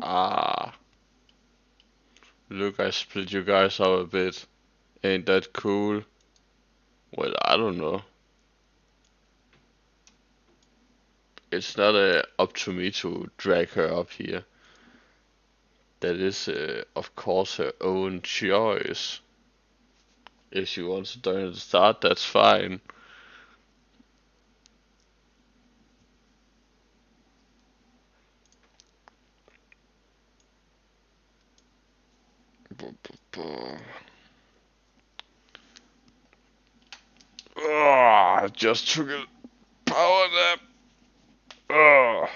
Ah, look, I split you guys up a bit. Ain't that cool? Well, I don't know. It's not up to me to drag her up here. That is, of course, her own choice. If she wants to join at the start, that's fine. I just took a power nap. Oh.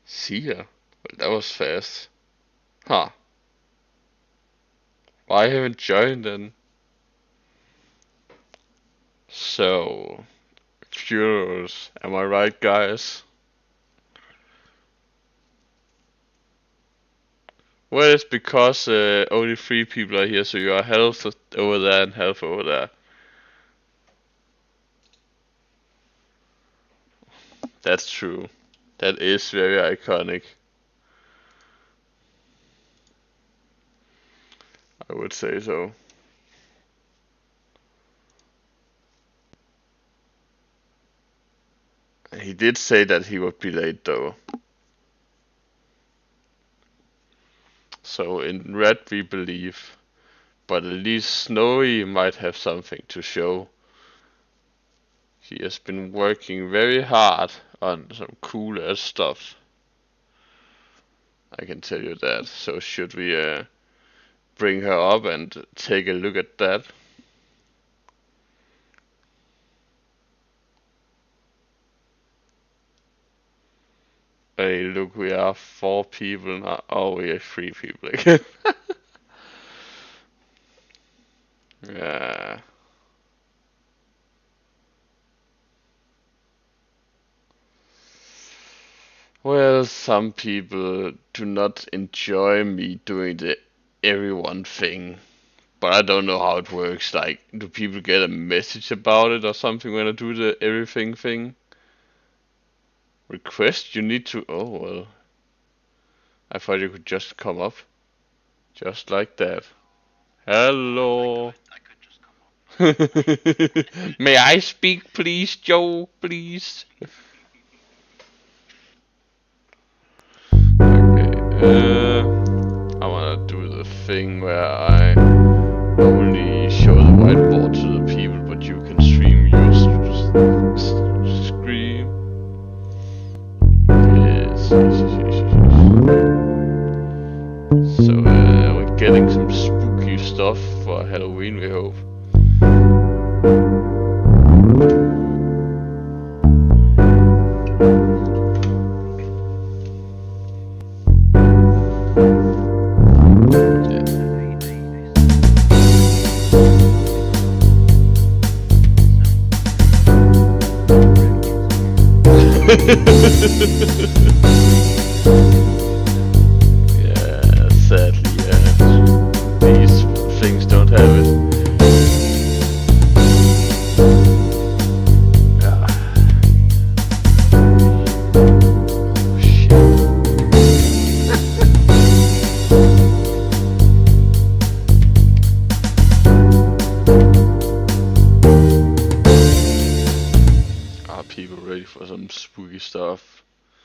See ya. Well, that was fast. Huh. Why haven't joined then? So, funerals. Am I right, guys? Well, it's because only 3 people are here, so you are half over there and half over there. That's true. That is very iconic. I would say so. He did say that he would be late though. So in red we believe. But at least Snowy might have something to show. He has been working very hard on some cool ass stuff. I can tell you that. So should we bring her up and take a look at that? Hey, look, we are 4 people now. Oh, we are 3 people again. Yeah. Well, some people do not enjoy me doing the everyone thing, but I don't know how it works. Like, do people get a message about it or something when I do the everything thing? Request? You need to. Oh, well. I thought you could just come up. Just like that. Hello. May I speak, please, Joe? Please. Okay. I wanna do the thing where I only show the whiteboard to the people, but you can stream your screen. Yes. So we're getting some spooky stuff for Halloween, we hope. Yeah, sadly, these things don't have it. Ah. Oh, shit. Are people ready for some spooky stuff?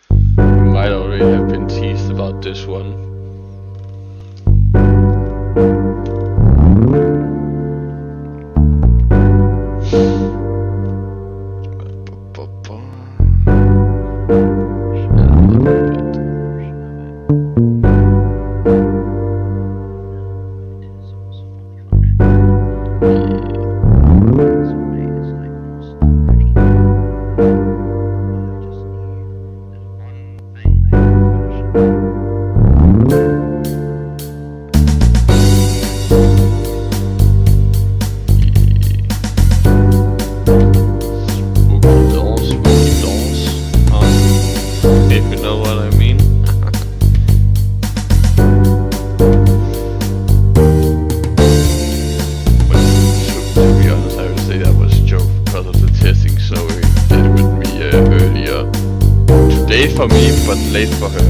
You might already have been teased about this one. Safe for me, but late for her.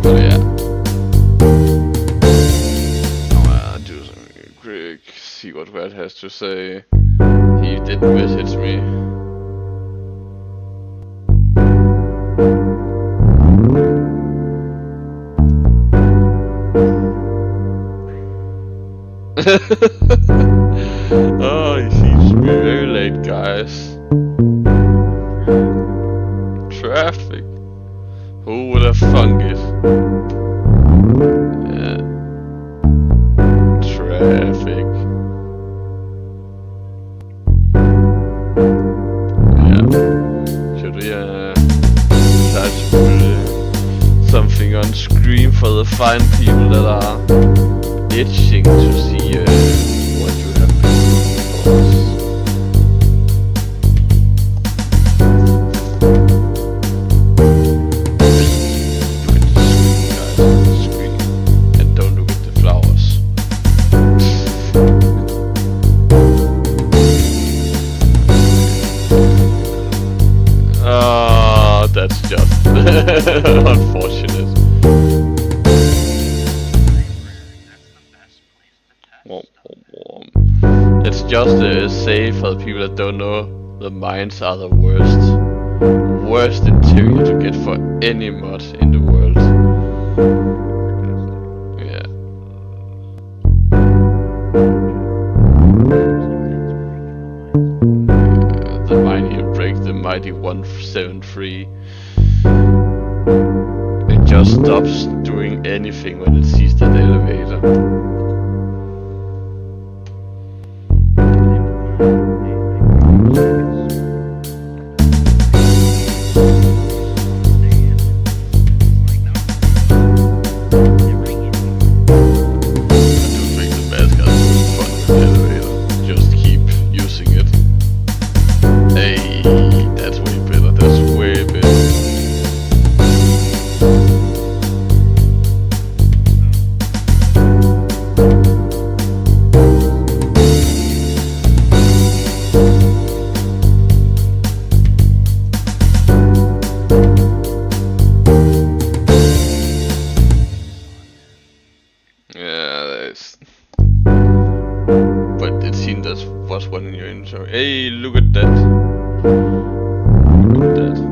But yeah. I'll do something quick, see what Red has to say. He did message me. Oh, he seems to be very late, guys. Traffic. Who would have thunk it? Yeah. Traffic. Yeah. Should we try to put something on screen for the fine people that are itching to see what you have been for us? That's just unfortunate. It's just safe for the people that don't know. The mines are the worst interior to get for any mod in the world. Yeah. The mine here breaks the mighty 173. It just stops doing anything when it sees that elevator. Hey, look at that. Look at that.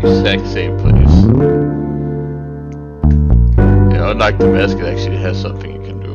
exact same place. Yeah, unlike the mask, it actually has something you can do.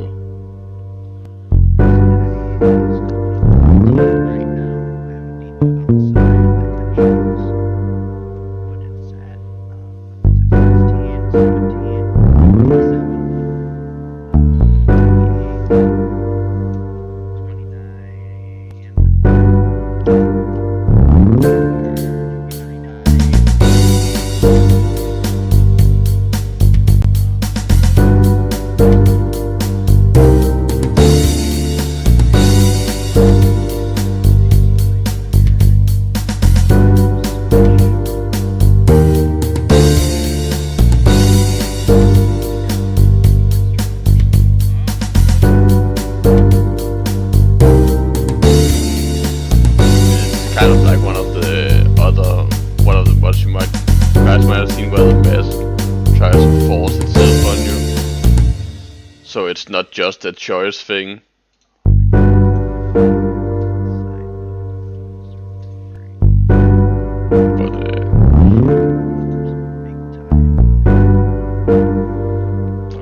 Kind of like one of the mods you guys might have seen where the mask tries to force itself on you. So it's not just a choice thing. But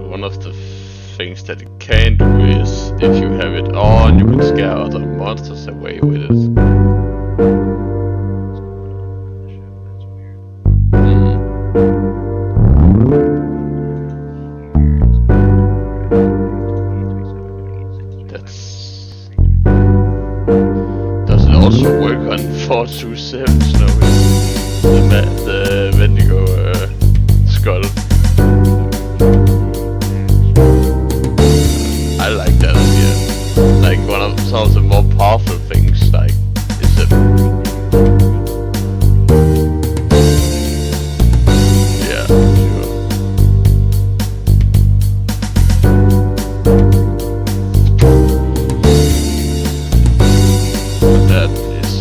one of the things that it can do is, if you have it on, you can scare other monsters away with it. Does it also work on 427 Snowy? The Wendigo skull. I like that idea. Like some of the more powerful things, like is it? Yeah, sure. That is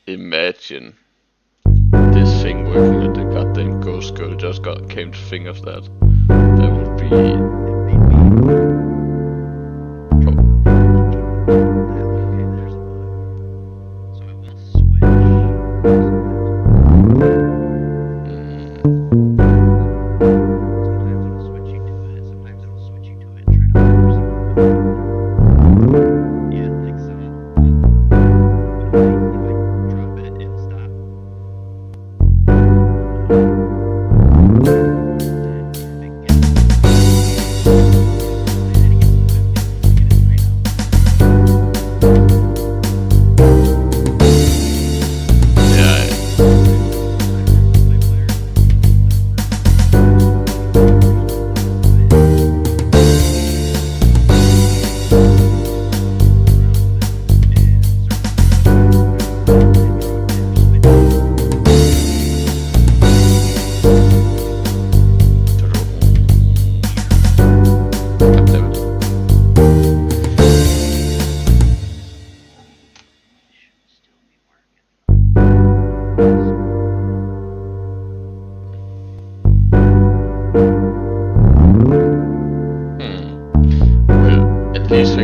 imagine this thing working on the goddamn ghost girl. Just came to think of that. That would be.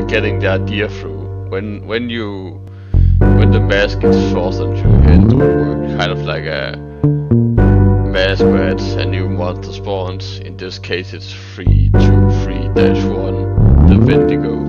Getting the idea through. When the mask gets forced onto your head, it will work kind of like a mask where it's a new monster spawns. In this case, it's 323-1, the Wendigo.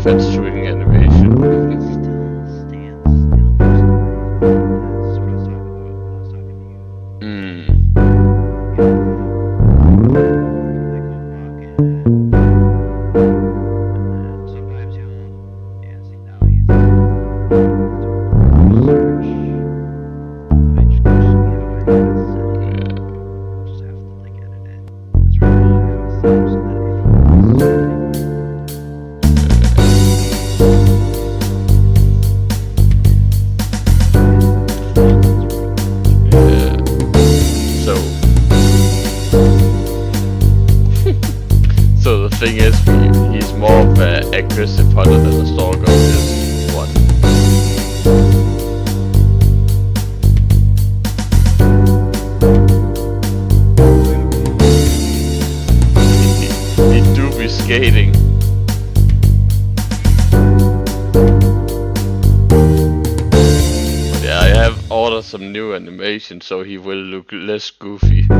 Fireflies shooting animation. started some new animation, so he will look less goofy. But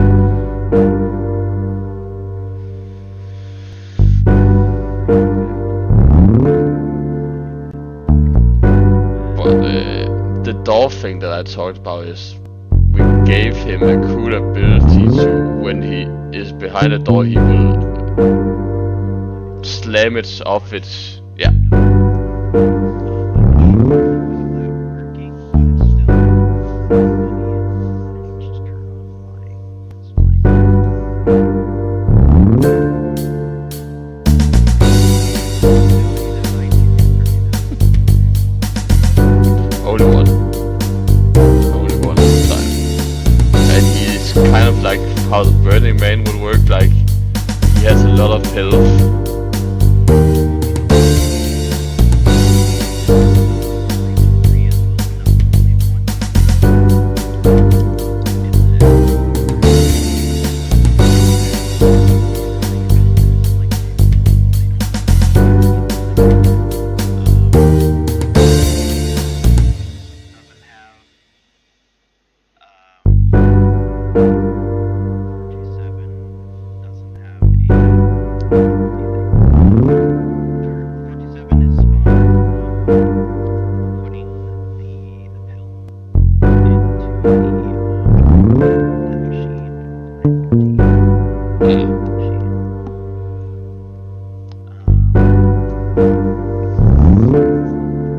the door thing that I talked about is we gave him a cool ability to, when he is behind a door, he will slam it off its, yeah. How the Burning Man will work, like he has a lot of health.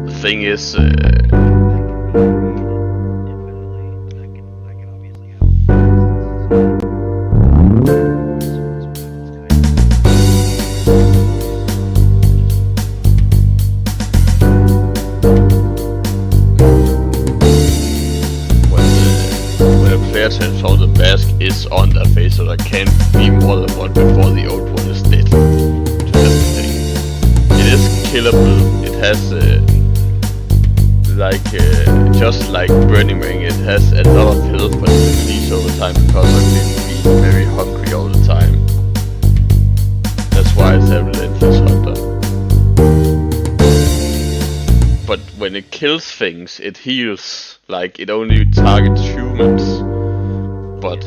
The thing is, when a player transforms, the mask is on their face, so there can't be more than one before the old one is dead. So that's the thing. It is killable. It has just like Burning Man, it has a lot of health, but it depletes over time because of it being very hungry all the time. That's why it's a relentless hunter. But when it kills things, it heals. Like, it only targets humans. But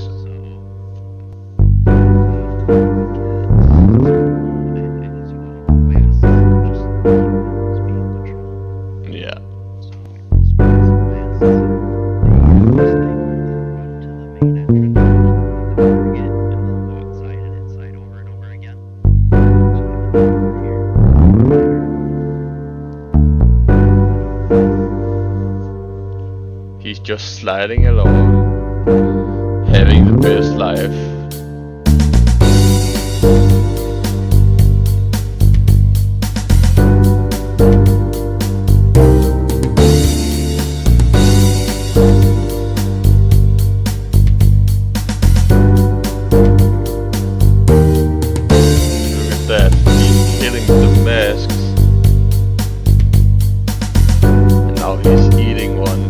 yeah. He's just sliding along, having the best life. Look at that, he's killing the masks. And now he's eating one.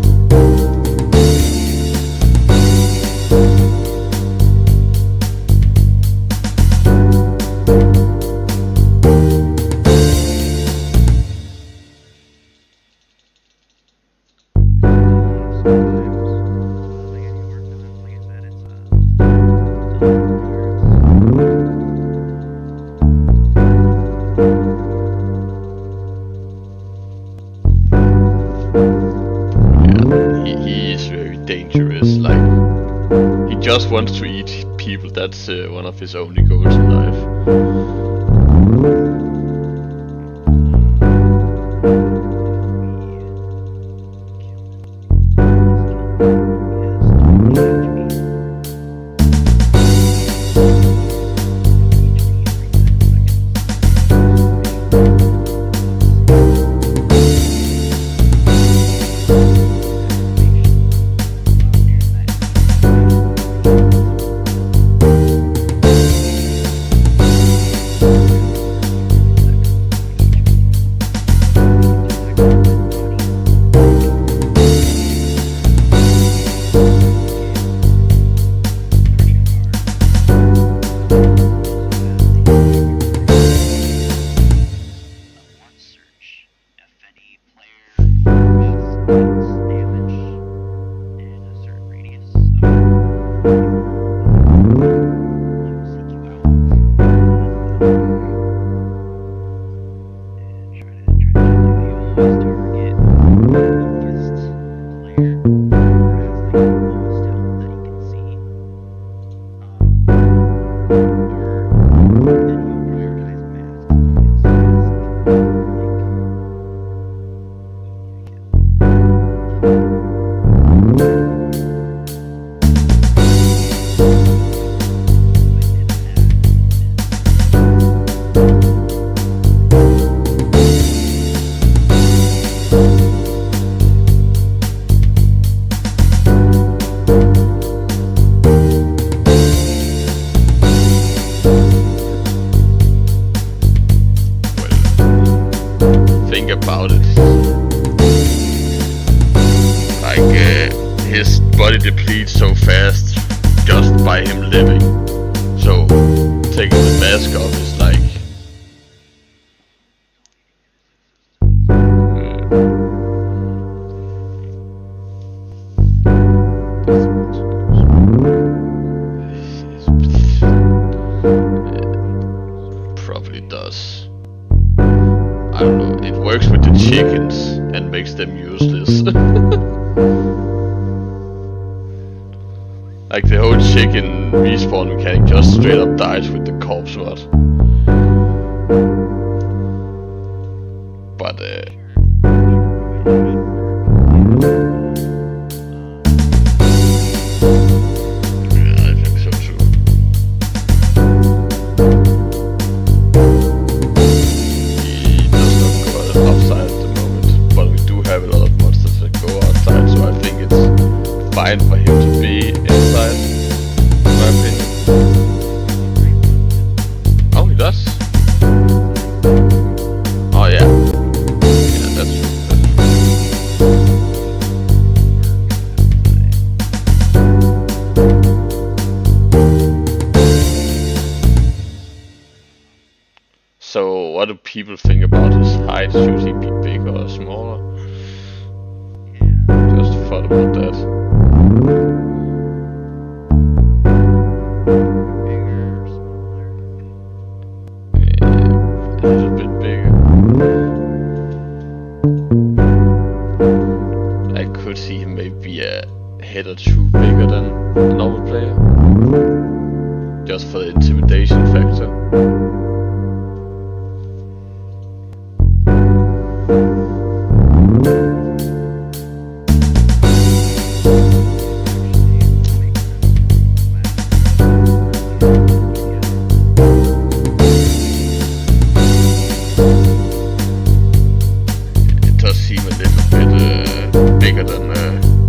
He is very dangerous, like, he just wants to eat people, that's one of his only goals in life. Think about it. Like, his body depletes so fast just by him living. So, taking the mask off is like... Probably does. I don't know, it works with the chickens and makes them useless. Like the whole chicken respawn mechanic just straight up dies with the corpse mod. But yeah, I think so too. He does not go outside at the moment, but we do have a lot of monsters that go outside, so I think it's fine for him to be inside, in my opinion. Oh, he does? Oh yeah. Yeah, that's true. So, what do people think about his height? Should he be bigger or smaller? Just thought about that. A little bit bigger. I could see him maybe a head or two bigger than a normal player. Just for the intimidation factor. It does seem a little bit bigger than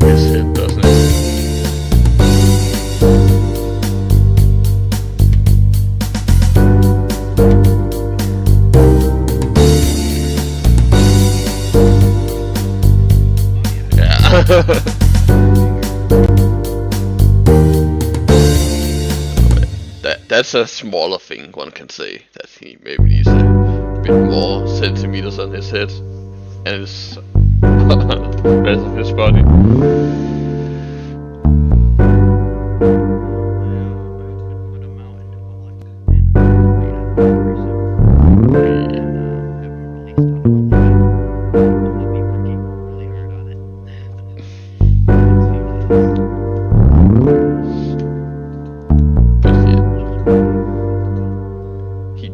his head, doesn't it? Yeah. That's a smaller thing, one can say. That he maybe needs a bit more centimeters on his head and his rest of his body.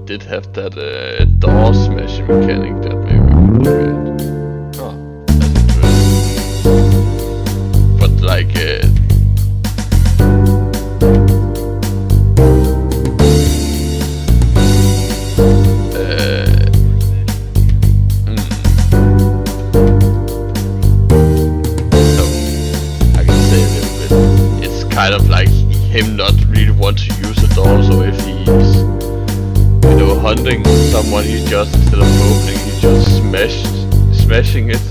Did have that door smashing mechanic that maybe we could look at. Oh, that's interesting. But like so I can say a little bit. It's kind of like him not really want to use the door, so if he's hunting someone, he just, instead of opening, he just smashing it,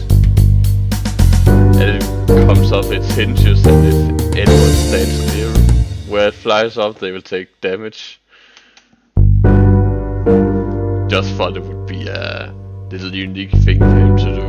and it comes off its hinges, and if anyone stands near where it flies off, they will take damage. Just thought it would be a little unique thing for him to do.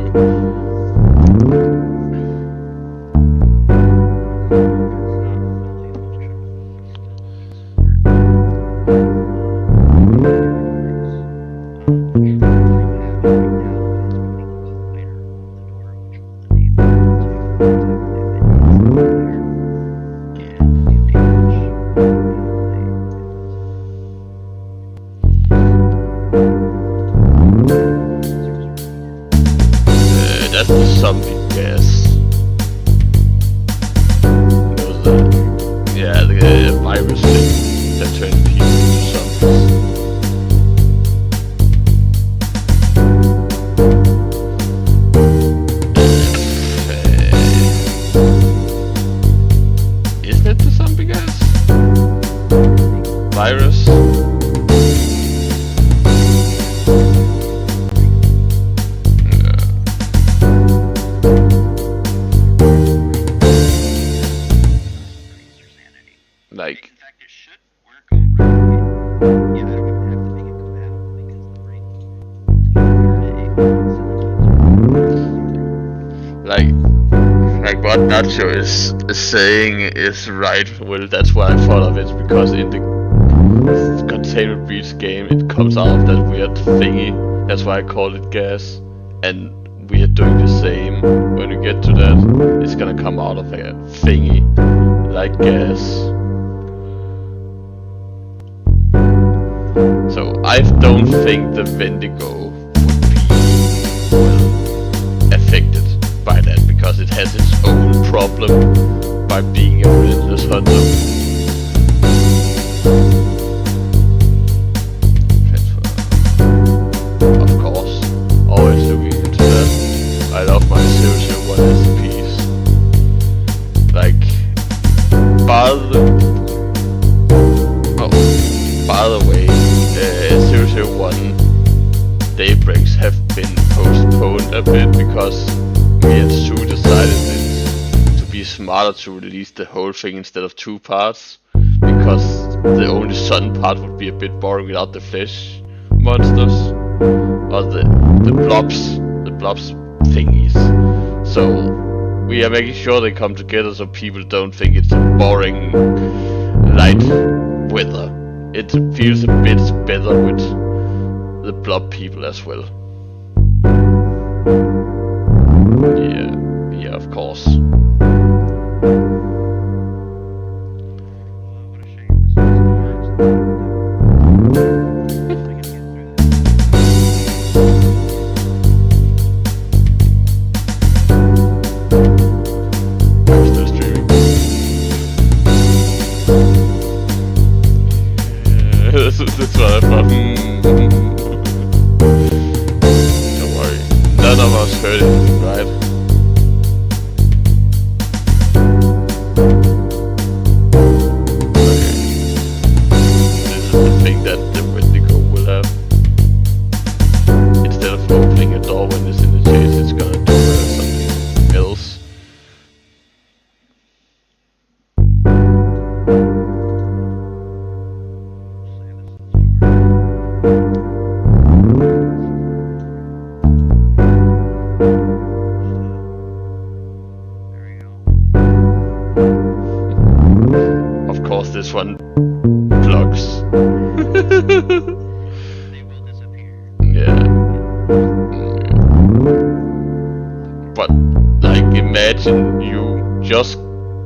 virus thing that turned people into zombies. Isn't it the zombie gas? Virus? Like, In fact, it should work on yeah, I don't even have to make it compatible because like what Nacho is saying is right. Well, that's why I thought of it, because in the Containment Breach game it comes out of that weird thingy. That's why I call it gas. And we are doing the same. When we get to that, it's gonna come out of a thingy like gas. So I don't think the Wendigo would be, well, affected by that, because it has its own problem by being a relentless hunter. Transfer. Of course, always looking into that. I love my 001 SCPs. Like, by the way, 001 daybreaks have been postponed a bit because me and Sue decided it to be smarter to release the whole thing instead of 2 parts, because the only sun part would be a bit boring without the flesh monsters or the blobs thingies. So we are making sure they come together so people don't think it's a boring light weather. It feels a bit better with the blob people as well. Yeah, of course. what a shame this I'm still streaming. Yeah, that's what I thought. Don't worry. None of us heard it, right? Okay. This is the thing that the Wendigo will have. Instead of opening a door when it's in the chase, it's gonna do something else. Of course, this one blocks. They will disappear. Yeah. But, like, imagine you just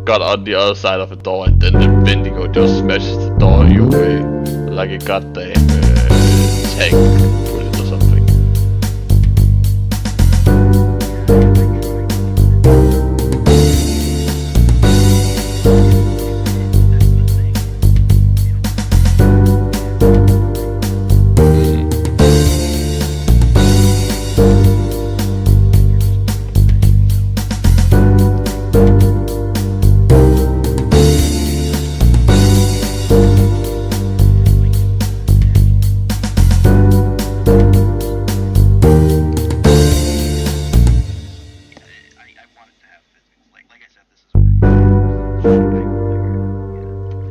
got on the other side of a door and then the Wendigo just smashes the door your way like a goddamn tank bullet or something.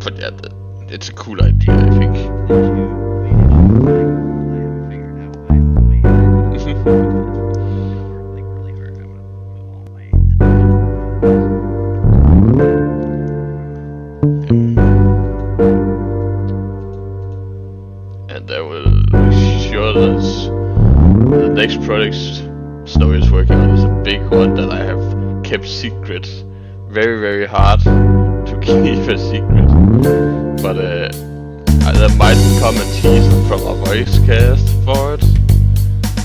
But yeah, it's a cool idea, I think. And I will be sure that the next project Snowy is working on is a big one that I have kept secret very, very hard to keep a secret. But there might come a teaser from a voice cast for it,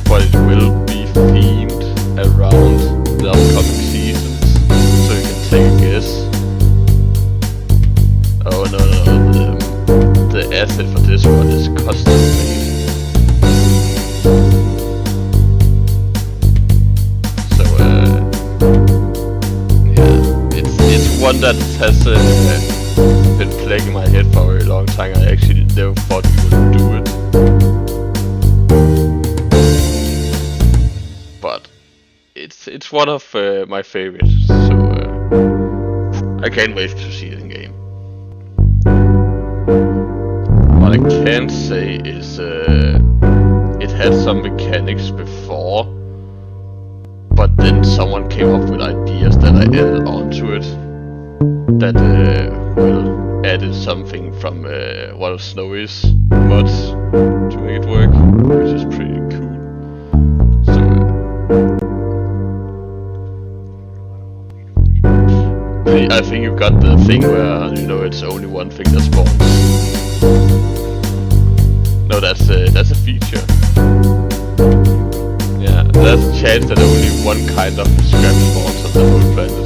but it will be themed around the upcoming seasons, so you can take a guess. Oh no, one that has been plaguing my head for a very long time. I actually never thought we would do it, but it's one of my favorites. So I can't wait to see it in game. What I can say is it had some mechanics before, but then someone came up with ideas that I added onto it that added something from one of Snowy's mods to make it work, which is pretty cool. So I think you got the thing where it's only one thing that spawns. No, that's a feature. Yeah, there's a chance that only one kind of scrap spawns on the whole planet.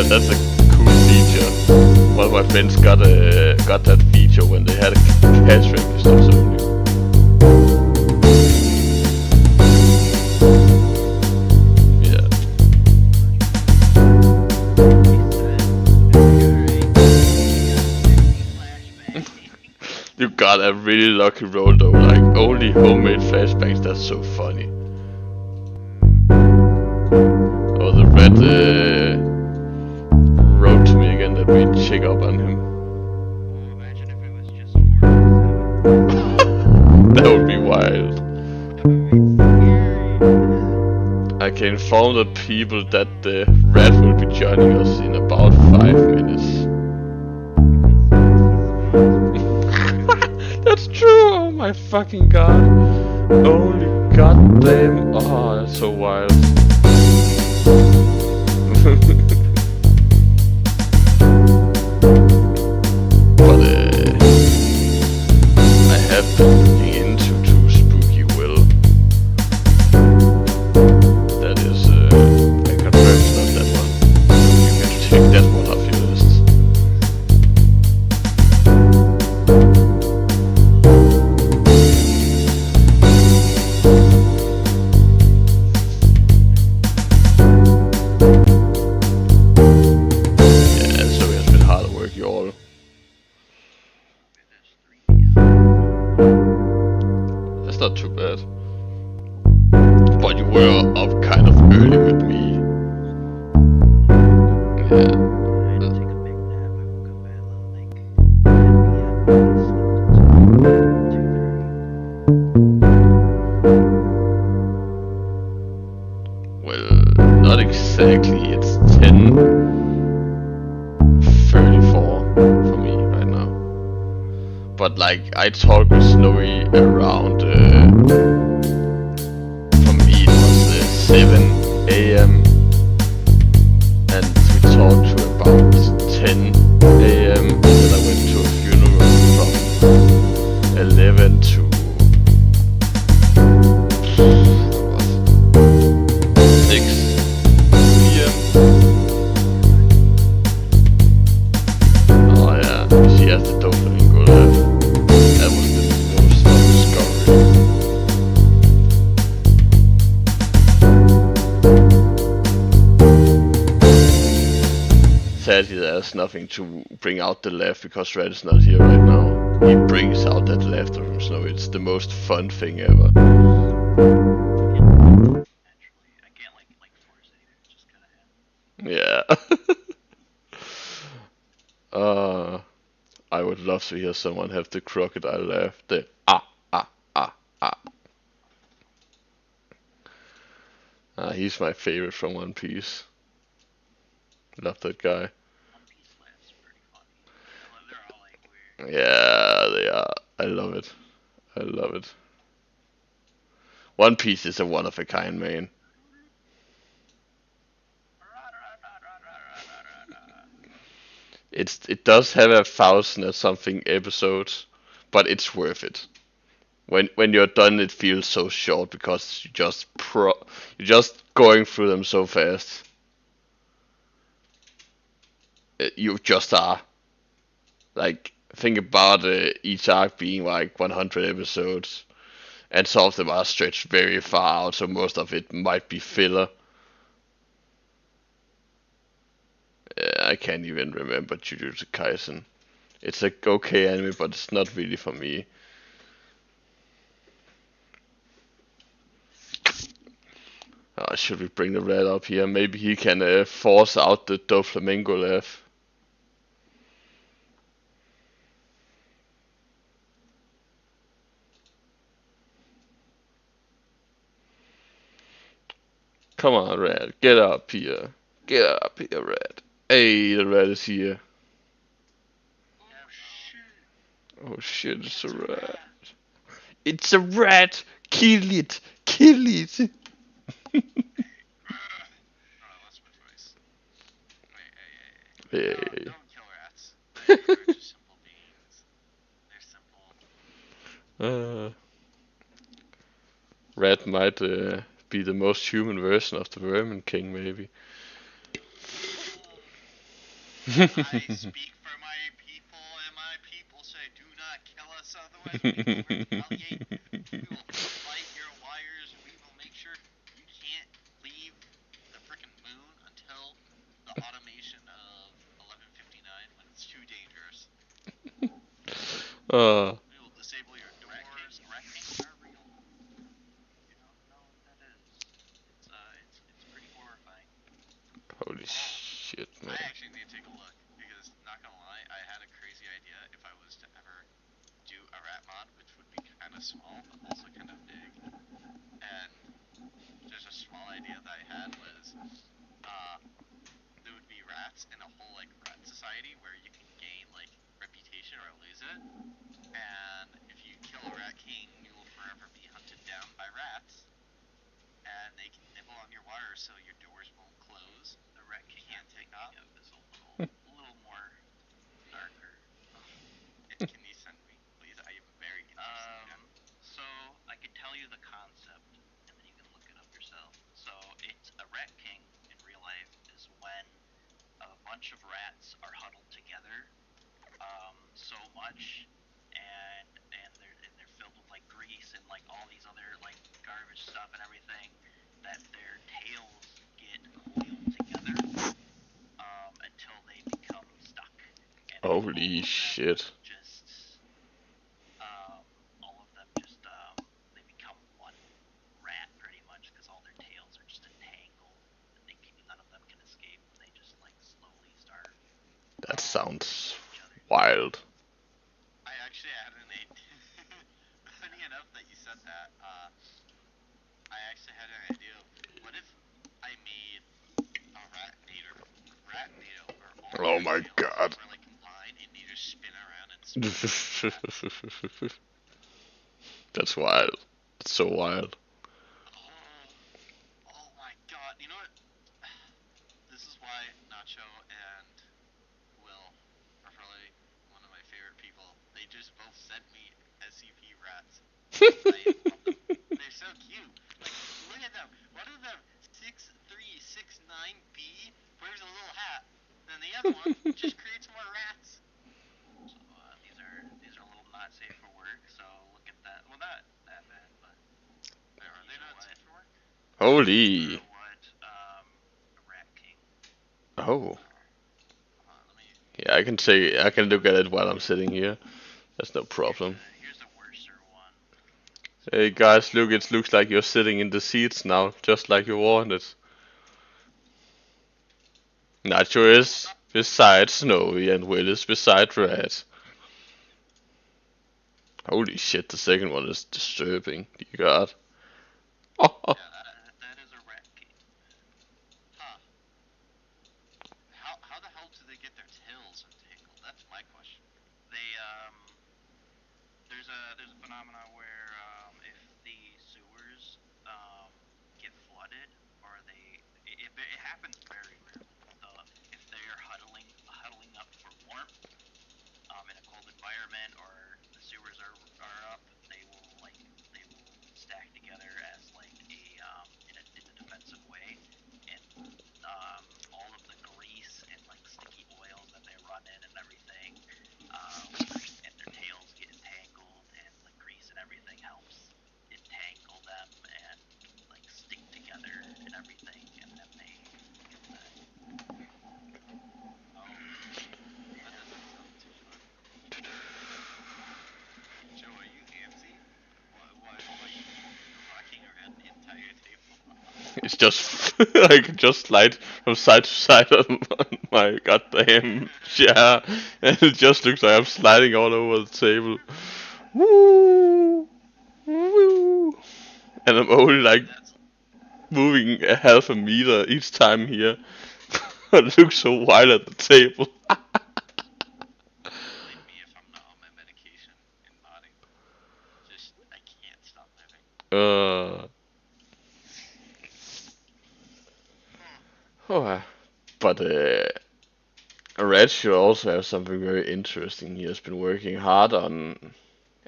That's a cool feature. One of my friends got that feature when they had a cash registers only. Yeah. You got a really lucky roll though, like only homemade flashbangs, that's so funny. Oh, the red wrote to me again that we check up on him. Imagine if it was just 4. That would be wild. That would be scary. I can inform the people that the rat will be joining us in about 5 minutes. That's true! Oh my fucking god. Holy goddamn. Oh, that's so wild. But I have been looking into Spooky Will. That is a conversion of that one. You can take that one off your list. That's not too bad. But you were up kind of early with me. Yeah. I had to take a big nap. I woke up at like 10 p.m. and Well, not exactly. It's 10:34 for me right now. But like, I talked with Snowy around, for me it was 7 a.m. and we talked to about 10 a.m. and then I went to a funeral from 11 to 6 p.m. Oh yeah, she has the Doflamingo left. That was the most fun discovery. Sadly, there's nothing to bring out the laugh because Red is not here right now. He brings out that laughter from Snow. It's the most fun thing ever. naturally. I can't like force it. It just kind of happens. Yeah. I would love to hear someone have the crocodile laugh. The ah. He's my favorite from One Piece. Love that guy. One Piece laughs pretty funny. They're all like weird. Yeah, they are. I love it. I love it. One Piece is a one of a kind, man. It does have 1,000 or something episodes, but it's worth it. When you're done, it feels so short because you're just going through them so fast. You just are. Like, think about each arc being like 100 episodes. and some of them are stretched very far out, so most of it might be filler. I can't even remember Jujutsu Kaisen. It's a okay anime, but it's not really for me. Should we bring the red up here? Maybe he can force out the Doflamingo laugh. Come on, Red. Get up here. Get up here, Red. Hey, the Red is here. Oh shit, it's a rat. It's a rat! Kill it! Kill it! Oh, that's my voice. Hey. Don't kill rats. They're just simple beings. They're simple. Rat might be the most human version of the Vermin King, maybe. I speak for my people, and my people say, do not kill us, otherwise we will retaliate. We will fight your wires, and we will make sure you can't leave the frickin' moon until the automation of 11:59 when it's too dangerous. We will disable your doors. Rat kings are real. You don't know what that is. It's pretty horrifying. Holy shit, man. I actually need to take a look, because, not gonna lie, I had a crazy idea if I was to ever do a rat mod, which would be kind of small, but also kind of big. And just a small idea that I had was, there would be rats in a whole, like, rat society where you can gain, like, reputation or lose it. And if you kill a rat king, you will forever be hunted down by rats. And they can nibble on your wires so your doors won't close. The rat king can't take off. Is a little more darker. Can you send me, please? I am very interested. So I could tell you the concept, and then you can look it up yourself. So it's a rat king in real life is when a bunch of rats are huddled together, so much, and they're filled with like grease and like all these other like garbage stuff and everything, that their tails get coiled together, until they become stuck. And holy shit. All of them just they become one rat pretty much, because all their tails are just entangled, and none of them can escape. They just like slowly start. That sounds wild. I actually had an idea. Funny enough that you said that. I actually had an idea of, what if I made a rat nader, where all Oh my god. were like combined, and they just spin around and spin. That's wild. That's so wild. Oh my god. You know what? This is why Nacho and Will are probably one of my favorite people. They just both sent me SCP rats. They're so cute. Like, look at them. One of them, 6369B, wears a little hat. Then the other one just creates more rats. So these are a little not safe for work. So look at that. Well, not that bad, but are they not safe for work? Holy. What? A rat king. Oh. Yeah, I can look at it while I'm sitting here. That's no problem. Here's the worser one. Hey guys, look, it looks like you're sitting in the seats now, just like you wanted. Nacho is beside Snowy and Will is beside Red. Holy shit, the second one is disturbing. You got. Oh, oh. Yeah, that is a rat king. Huh. How the hell do they get their tails entangled? That's my question. They there's a phenomenon where if the sewers get flooded, or it happens very rarely. If they're huddling up for warmth in a cold environment, or the sewers are up, they will stack together as like It's just I can just slide from side to side on my goddamn chair, and it just looks like I'm sliding all over the table. Woo, woo, and I'm only like That's moving a half a meter each time here. It looks so wild at the table. believe me if I'm not on my medication and nodding. Just I can't stop moving. uh, oh, but Red should also have something very interesting. He has been working hard on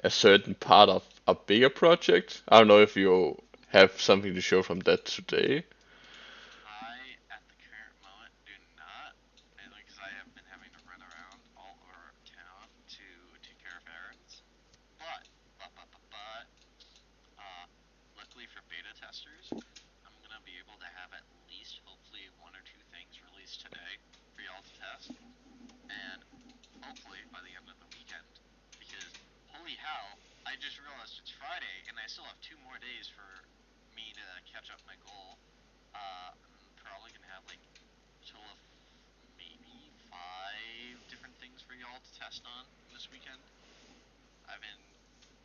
a certain part of a bigger project. I don't know if you have something to show from that today. I, at the current moment, do not, mainly because I have been having to run around all over town to take care of errands. But, but, uh, luckily for beta testers, I'm gonna be able to have at least, hopefully, one or two things released today for y'all to test, and hopefully by the end of the weekend. Because, holy hell, I just realized it's Friday, and I still have 2 more days for me to catch up my goal. I'm probably gonna have like total of maybe 5 different things for y'all to test on this weekend. I've been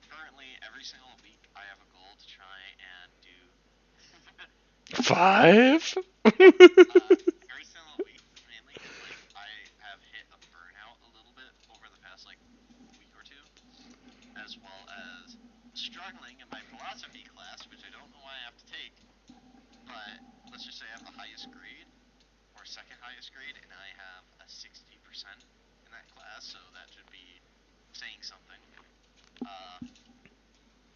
currently every single week I have a goal to try and do Five? every single week, mainly because like I have hit a burnout a little bit over the past like week or two, as well as struggling in my philosophy class, which I don't know why I have to take, but let's just say I have the highest grade or second highest grade, and I have a 60% in that class, so that should be saying something. Uh,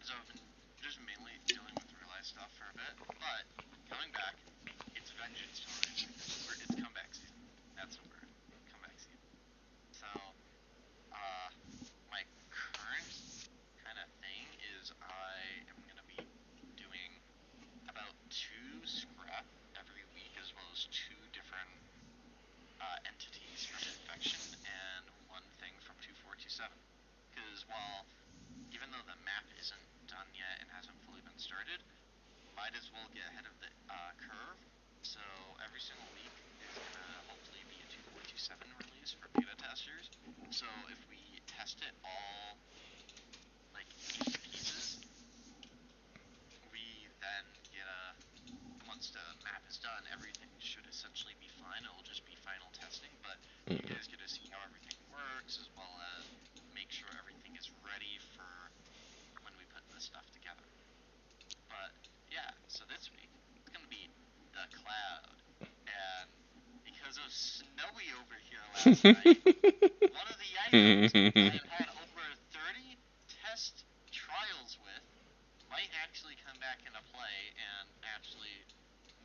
so I've been just mainly dealing with real life stuff for a bit, but coming back, it's vengeance time. It's comeback season. That's the word. Comeback season. So, uh, my current kind of thing is I am gonna be doing about 2 scrap every week, as well as 2 different entities from infection and 1 thing from 2427. Because while even though the map isn't done yet and hasn't fully been started, might as well get ahead of the curve. So every single week is gonna hopefully be a 2427 release for beta testers. So if we test it all like into pieces, we then get a once the map is done, everything should essentially be fine. It'll just be final testing, but you guys get to see how everything works, as well as make sure everything is ready for when we put this stuff together. But yeah, so this week it's gonna be the cloud, and because it was snowy over here last night, one of the items I have had over 30 test trials with might actually come back into play and actually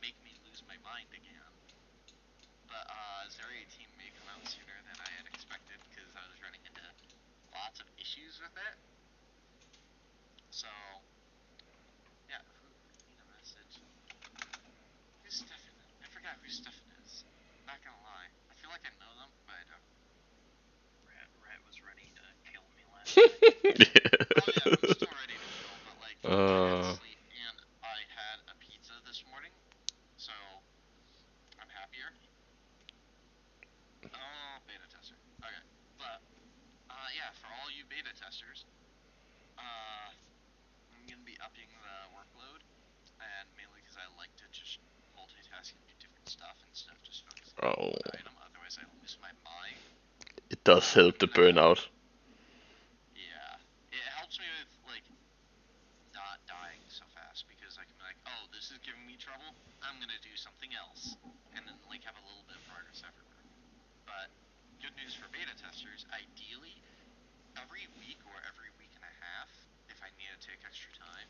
make me lose my mind again. But Zeri 18 may come out sooner than I had expected because I was running into lots of issues with it. So yeah, need a message. Who's Stefan? I forgot who Stefan is. Not gonna lie. I feel like I know them, but I don't. Rat was ready to kill me last night. Oh yeah, I'm still ready to kill, but like I had uh, sleep and I had a pizza this morning, so I'm happier. Oh, beta tester. Okay, but yeah, for all you beta testers, I'm gonna be upping the workload, and mainly because I like to just multitask and do different stuff instead of just focusing on oh, one item. Otherwise, I lose my mind. it does I'm help the gonna have, burnout. yeah, it helps me with like not dying so fast because I can be like, oh, this is giving me trouble. I'm gonna do something else, and then like have a little bit of progress everywhere. But good news for beta testers, ideally every week or every week and a half, if I need to take extra time,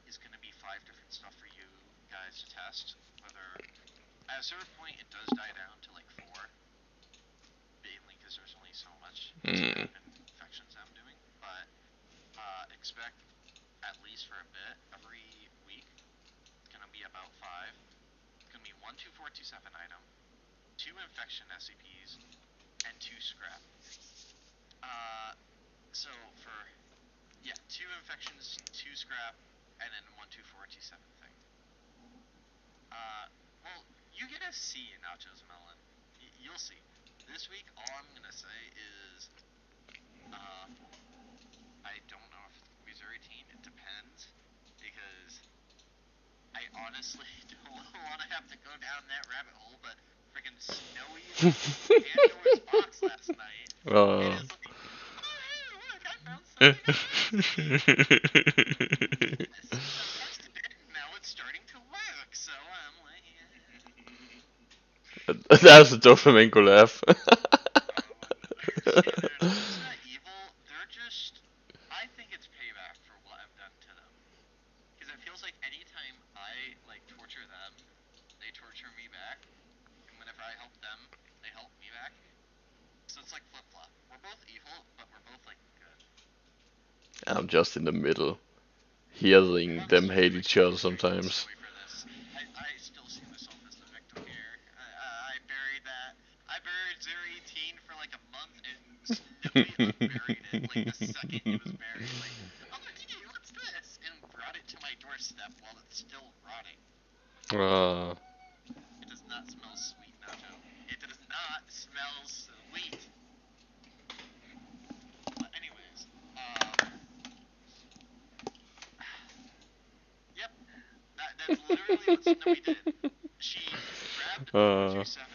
is going to be 5 different stuff for you guys to test. Whether at a certain point it does die down to like 4, mainly because there's only so much Mm. scrap and infections I'm doing. But expect at least for a bit every week. It's going to be about 5. It's going to be 1 2427 item, 2 infection SCPs, and 2 scrap. So for yeah, 2 infections, 2 scrap, and then 1 2427 thing. see, Nachos Melon. You'll see. This week, all I'm gonna say is, I don't know if it's Missouri team. It depends, because I honestly don't want to have to go down that rabbit hole. But freaking Snowy Pandora's box last night, and it's like, oh hey, look, I found something I tested it, and now it's starting to work. So I'm like, That's a Doflamingo laugh. they're not evil. They're just. I think it's payback for what I've done to them. Because it feels like anytime I like torture them, they torture me back, and whenever I help them, they help me back. So it's like flip flop. We're both evil, but we're both like good. I'm just in the middle, hearing them hate each other sometimes. Sorry for this. I still see myself as the victim here. I buried that. I buried 018 for like a month, and Snowy unburied it like the second it was buried. Like, oh, DJ, what's this? And brought it to my doorstep while it's still rotting. It does not smell sweet, Nacho. It does not smell sweet. But anyways, yep, that's literally what Snowy did. She grabbed 427,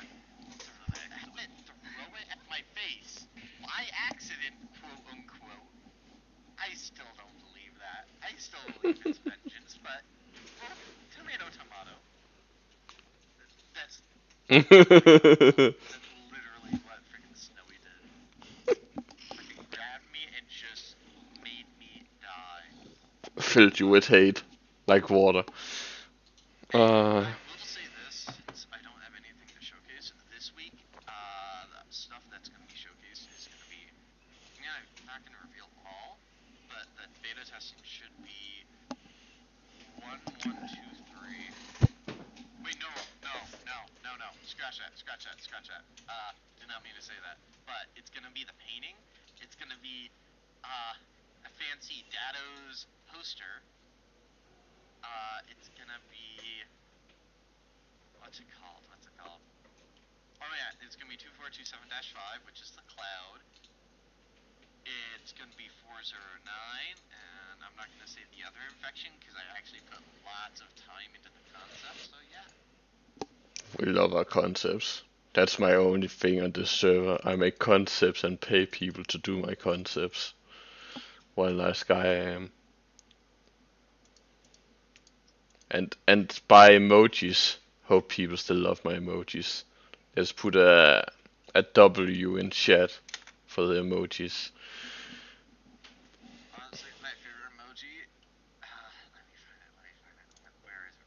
throw it at my face by accident, quote unquote. I still don't believe that. I still believe it's vengeance, but well, tomato. That's literally what freaking Snowy did. Freaking grabbed me and just made me die. Filled you with hate, like water. I will say this, since I don't have anything to showcase this week, the stuff that's going to be showcased is going to be, I'm not going to reveal all, but the beta testing should be 1, 1, 2, 3. Wait, no, scratch that. Did not mean to say that, but it's going to be the painting, it's going to be, a fancy Dado's poster, it's going to be, what's it called? Oh yeah, it's gonna be 2427-5, which is the cloud. It's gonna be 409, and I'm not gonna say the other infection because I actually put lots of time into the concept. So yeah. We love our concepts. That's my only thing on this server. I make concepts and pay people to do my concepts. What a nice guy I am. And by emojis. Hope people still love my emojis. Let's put a W in chat for the emojis. Honestly, my favorite emoji. Let me find it. Where is it?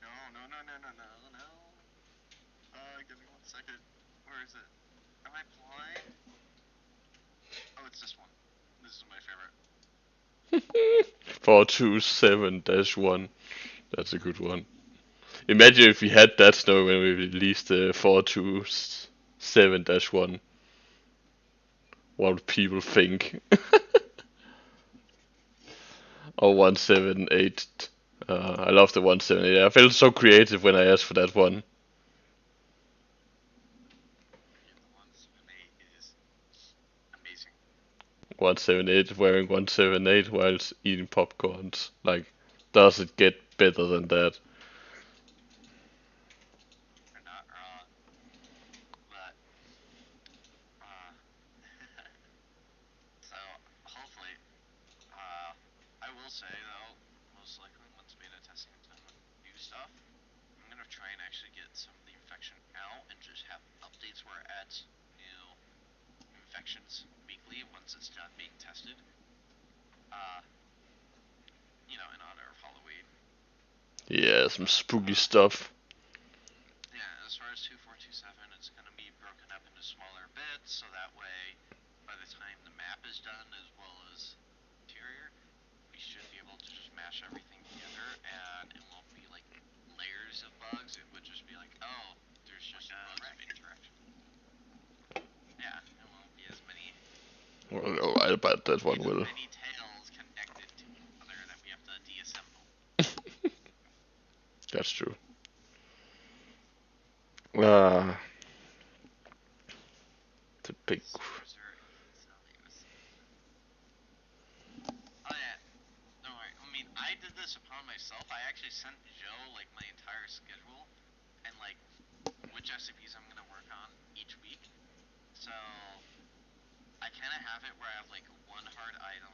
No. Give me 1 second. Where is it? Am I blind? Oh, it's this one. This is my favorite. 427-1. That's a good one. Imagine if we had that snow when we released the 427-1. What would people think? Or 178. I love the 178. I felt so creative when I asked for that one. Yeah, the 178 is amazing. 178 wearing 178 whilst eating popcorns. Like, does it get better than that? You're not wrong, but so hopefully, I will say though, most likely once beta testing is done with new stuff, I'm gonna try and actually get some of the infection out and just have updates where it adds new infections weekly once it's done being tested. In honor of Halloween. Yeah, some spooky stuff. Yeah, as far as 2427, it's gonna be broken up into smaller bits, so that way, by the time the map is done, as well as interior, we should be able to just mash everything together, and it won't be like layers of bugs. It would just be like, oh, there's just bugs of interaction. Yeah, it won't be as many. Well, I bet that one will. Many tails connected to each other that we have to deassemble. That's true. Uh, the big. Oh yeah, don't worry. I mean, I did this upon myself. I actually sent Joe like my entire schedule and like which SCPs I'm gonna work on each week. So I kind of have it where I have like one hard item,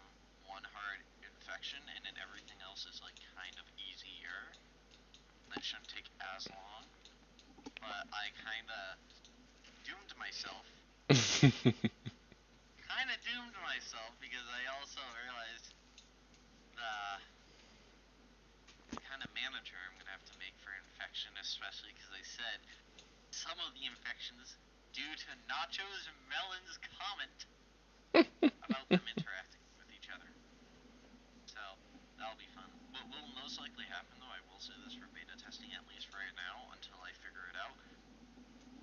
one hard infection, and then everything else is like kind of easier. That shouldn't take as long. But I kind of doomed myself. Kind of doomed myself because I also realized the kind of manager I'm gonna have to make for infection, especially because I said some of the infections due to Nachos and Melon's comment about them interacting with each other. So that'll be fun. What will most likely happen, though, I will say this for beta testing, at least right now, until I figure it out.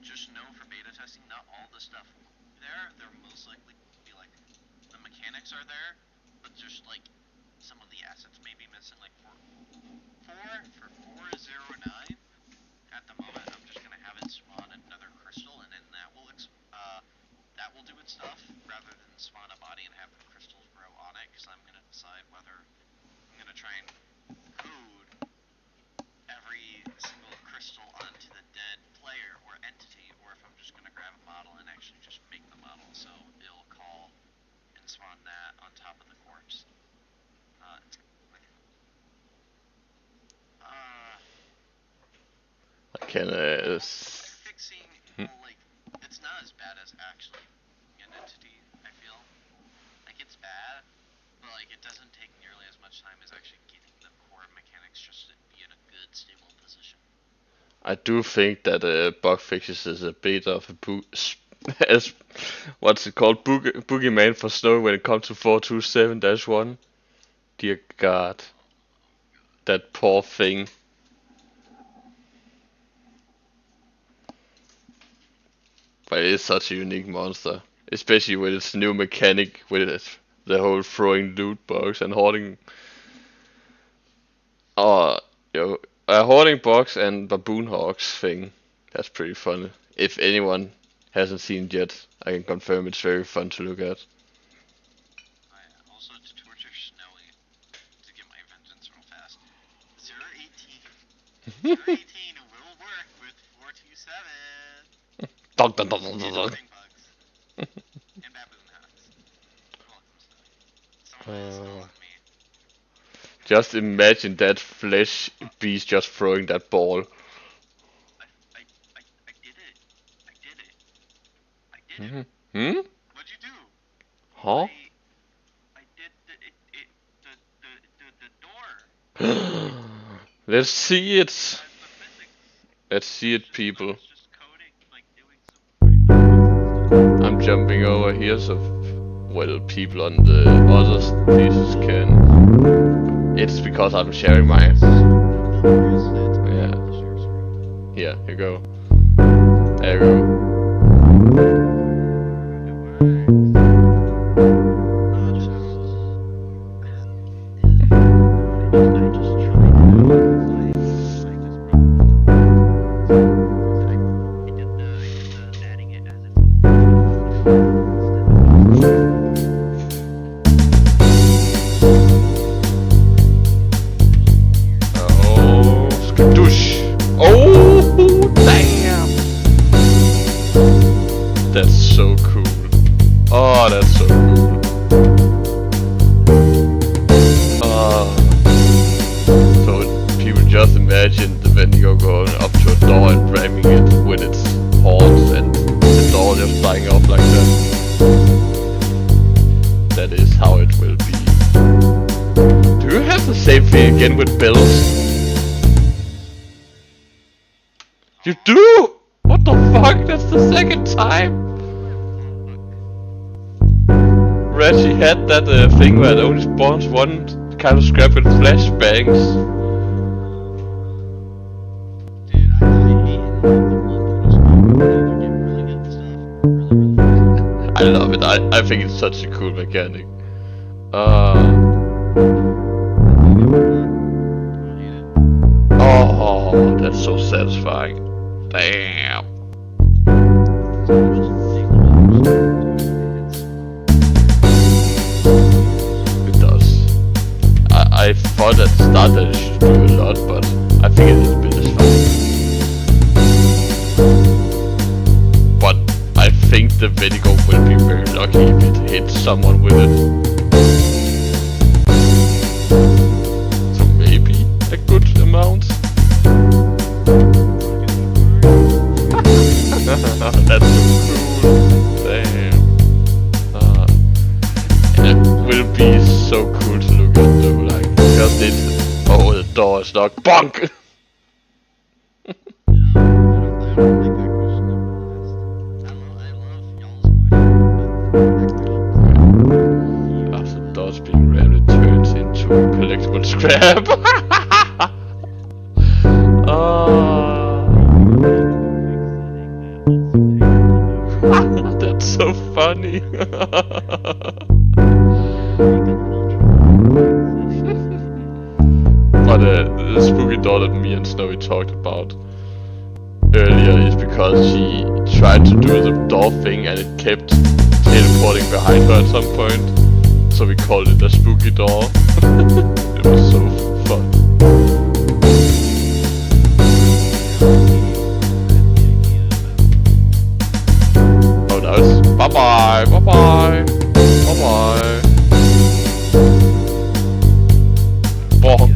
Just know for beta testing, not all the stuff will be there. There most likely be like the mechanics are there, but just like some of the assets may be missing. Like for 409, at the moment, I'm just gonna have it spawn another crystal, and then that will do its stuff rather than spawn a body and have the crystals grow on it. Because I'm gonna decide whether I'm gonna try and code every single crystal onto the dead player or entity, or if I'm just gonna grab a model and actually just make the model, so it'll call and spawn that on top of the corpse. I can. Fixing, well, like, it's not as bad as actually an entity, I feel. Like, it's bad, but, like, it doesn't take nearly as much time as actually getting the core mechanics just to be in a good, stable position. I do think that bug fixes is a bit of a as what's it called, boogeyman for Snow when it comes to 427-1. Dear God, that poor thing. But it is such a unique monster, especially with its new mechanic with the whole throwing loot box and hoarding. Oh, a hoarding box and baboon hawks thing. That's pretty funny. If anyone hasn't seen it yet, I can confirm it's very fun to look at. Also, to torture Snowy to get my vengeance real fast. 018. 018 will work with 427. Dog, dog, dog, dog, dog. Bugs. And baboon hawks. Welcome, Snowy. Someone is calling me. Just imagine that flesh beast just throwing that ball. I did it. I did it. I did it. Hmm? What'd you do? Huh? I did the door. Let's see it. That's the physics. Let's see it, people. It's just coding, like doing some. I'm jumping over here so, well, people on the other stations can. It's because I'm sharing my. Yeah. Yeah, here you go. There you go. Oh, skadoosh. Oh, damn. That's so cool. Oh, that's so cool. So people just imagine the Wendigo going up to a door and ramming it with its horns and the door just flying off like that. That is how it will be. Do you have the same thing again with bells? You do? What the fuck? That's the second time. Reggie had that thing where it only spawns one kind of scrap with flashbangs. Dude, I hate the one who get really good stuff. I love it. I think it's such a cool mechanic. Oh, that's so satisfying. Damn. that it should do a lot, but I think a little bit is fine. But I think the Vedigo will be very lucky if it hits someone with it. So maybe a good amount. That's so cool. Damn. It will be so cool to look at though, like, just it. Oh, the door is locked. Bonk! I don't think that question ever asked. I love y'all's question. After the doors being rammed, it turns into collectible scrap. That's so funny. But the spooky door that me and Snowy talked about earlier is because she tried to do the door thing and it kept teleporting behind her at some point. So we called it a spooky door. It was so fun. Oh, nice. Bye bye, bye bye, bye bye. Bonk.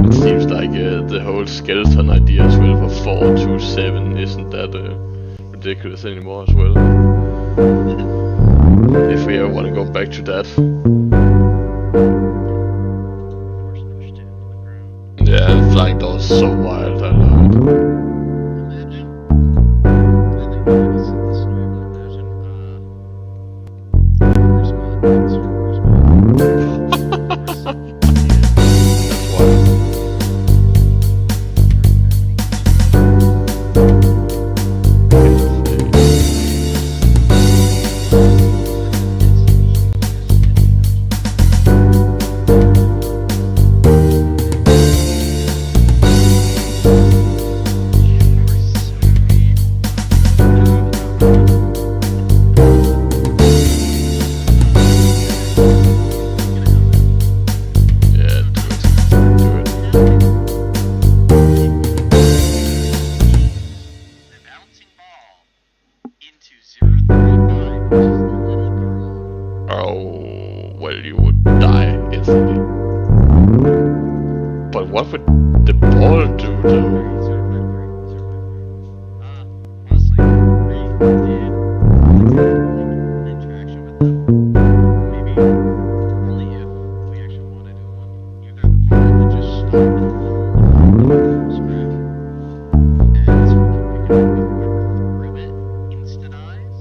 It seems like the whole skeleton idea as well for 427 isn't that ridiculous anymore as well. If we ever want to go back to that. Yeah, the flying door is so wild, I love it. Imagine. I think we can see this story, but imagine, first one, first one. That's wild. But what would the ball do though? Honestly, we did an interaction with them. Maybe only if we actually wanted to. Either the ball would just stop and scrap, and so we could pick it up with whoever threw it instant eyes.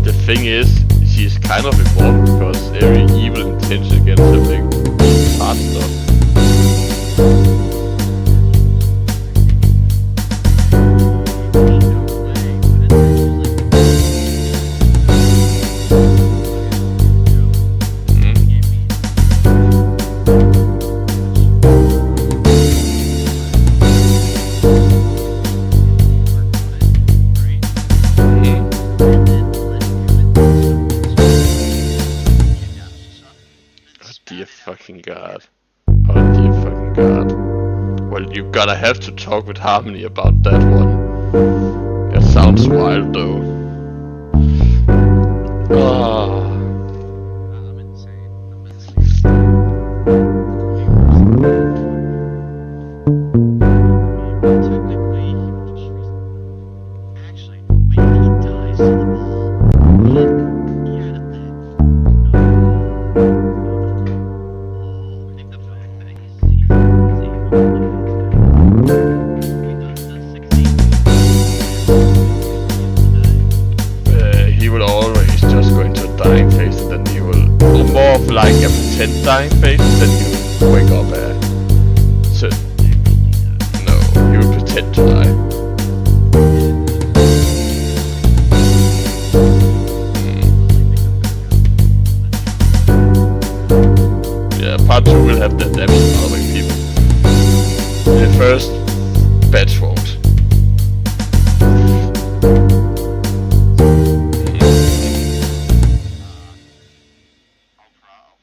The thing is, she's kind of important because every evil intention against her makes hard stuff. Dear fucking god. Oh dear fucking god. Well, you're gonna have to talk with Harmony about that one. That sounds wild though. Ah. I'm insane. I'm insane. Technically, he would just actually, wait, he dies to the ball. He had a thing. I think the fact that he's able to he does the 16. He will always just go into a dying phase and then he will, or more of like a pretend dying phase and then he will wake up first batch won't.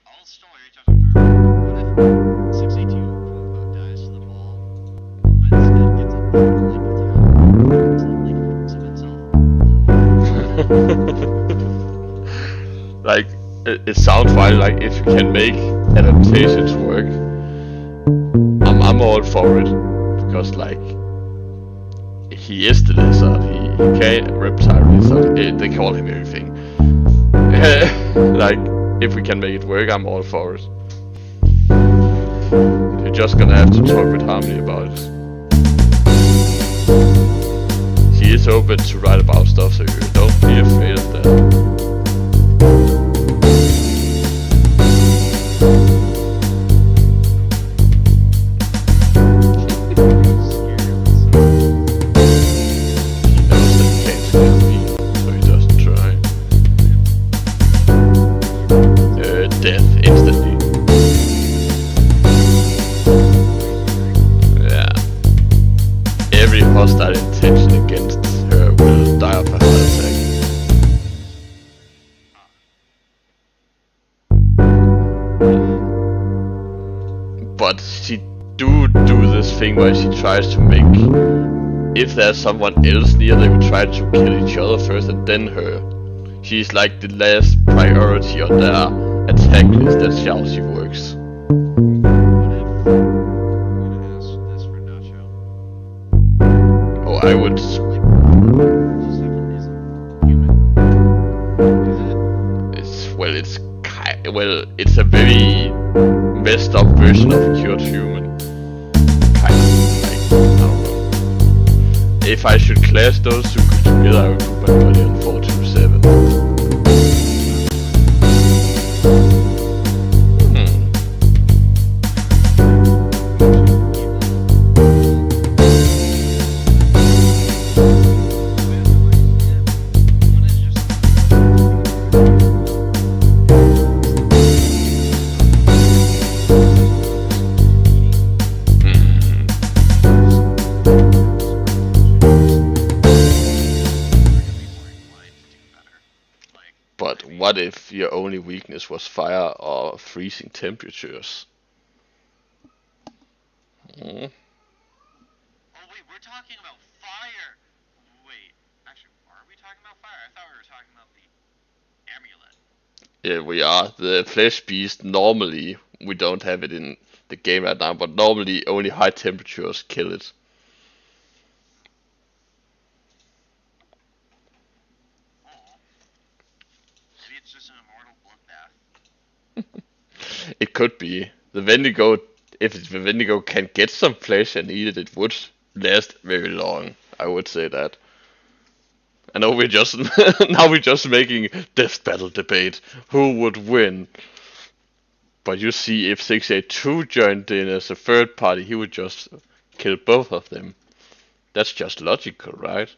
I'll stall your talking about. What if 682 quote unquote dies to the ball, but instead gets a ball Like it sounds fine. Like if you can make adaptations work, I'm all for it because like he is the lizard. He can reptile lizard. They call him everything. Like if we can make it work, I'm all for it. You're just gonna have to talk with Harmony about it. He is open to write about stuff, so you don't be afraid of that. Hostile intention against her will die of a heart attack. But she do this thing where she tries to make, if there's someone else near, they will try to kill each other first and then her. She's like the last priority on their attack list. That's how she works. I would. It's a very messed up version of a cured human. Kind of like, I don't know. If I should clash those two together, I would put my body on 427. What if your only weakness was fire or freezing temperatures? Oh wait, we're talking about fire! Wait, actually, are we talking about fire? I thought we were talking about the amulet. Yeah, we are. The flesh beast, normally, we don't have it in the game right now, but normally only high temperatures kill it. Just an immortal bloodbath. It could be. The Wendigo, if the Wendigo can get some flesh and eat it, it would last very long. I would say that. I know we're just now we're just making death battle debate. Who would win? But you see, if 682 joined in as a third party, he would just kill both of them. That's just logical, right?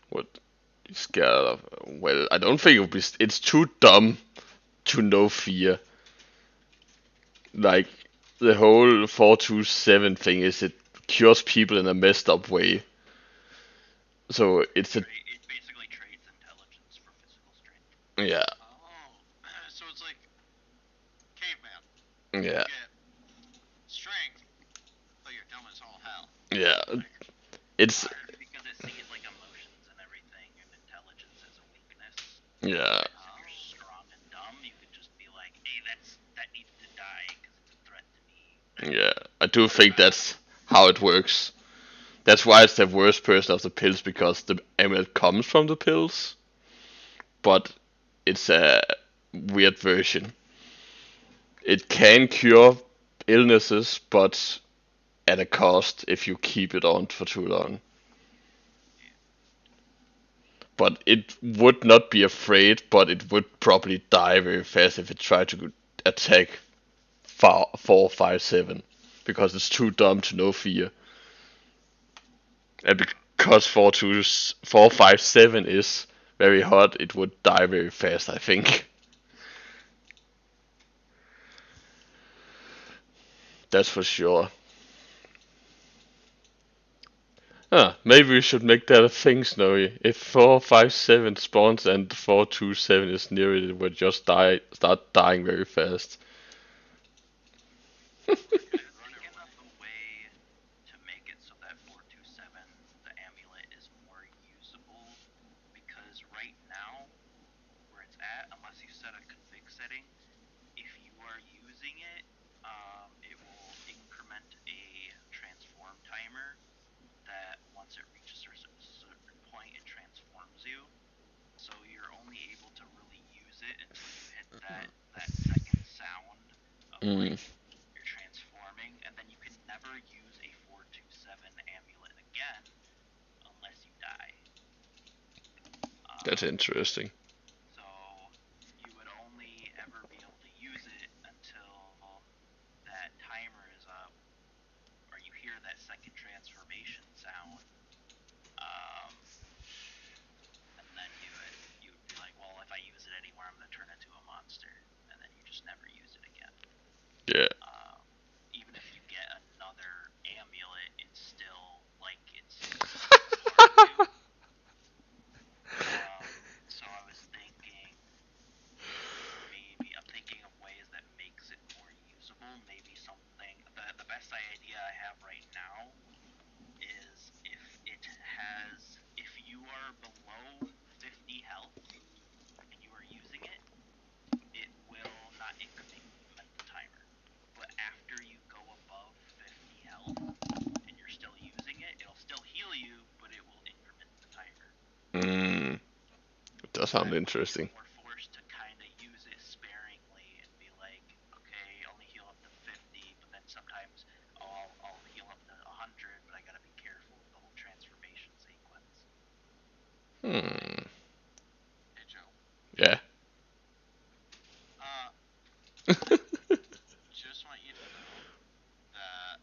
What you scared of? Well, I don't think it would be. It's too dumb to know fear. Like the whole 427 thing is it cures people in a messed up way. So it's a. It basically trades intelligence for physical strength. Yeah. Oh, so it's like caveman. Yeah. You get strength, but you're dumb as all hell. Yeah. It's. Because it sees like emotions and everything, and intelligence as a weakness. Yeah. So if you're strong and dumb, you could just be like, hey, that needs to die because it's a threat to me. Yeah, I do think that's how it works. That's why it's the worst person of the pills, because the amulet comes from the pills, but it's a weird version. It can cure illnesses, but at a cost if you keep it on for too long. But it would not be afraid, but it would probably die very fast if it tried to attack 457, because it's too dumb to know fear. And because 457 is very hot, it would die very fast, I think. That's for sure. Maybe we should make that a thing, Snowy. If 457 spawns and 427 is near it, it would just start dying very fast. Thinking of a way to make it so that 427, the amulet, is more usable, because right now, where it's at, unless you set a config setting, if you are using it, it will increment a transform timer that once it reaches a certain point, it transforms you. So you're only able to really use it until you hit that second sound of like you're transforming, and then you can never use a 427 amulet again unless you die. That's interesting. So you would only ever be able to use it until that timer is up, or you hear that second transformation sound. And then you would be like, well, if I use it anymore, I'm gonna turn into a monster, and then you just never use it again. Yeah. Even if you get another amulet, it's still like it's hard to. So I was thinking, maybe I'm thinking of ways that makes it more usable. Maybe something. The best idea I have right now is if you are below 50 health and you are using it, it will not increment the timer. But after you go above 50 health and you're still using it, it'll still heal you, but it will increment the timer. It does sound interesting. We're forced to kind of use it sparingly and be like, okay, only heal up to 50, but then sometimes I'll heal up to 100, but I gotta be careful with the whole transformation sequence. Hey Joe. Yeah. Just want you to know that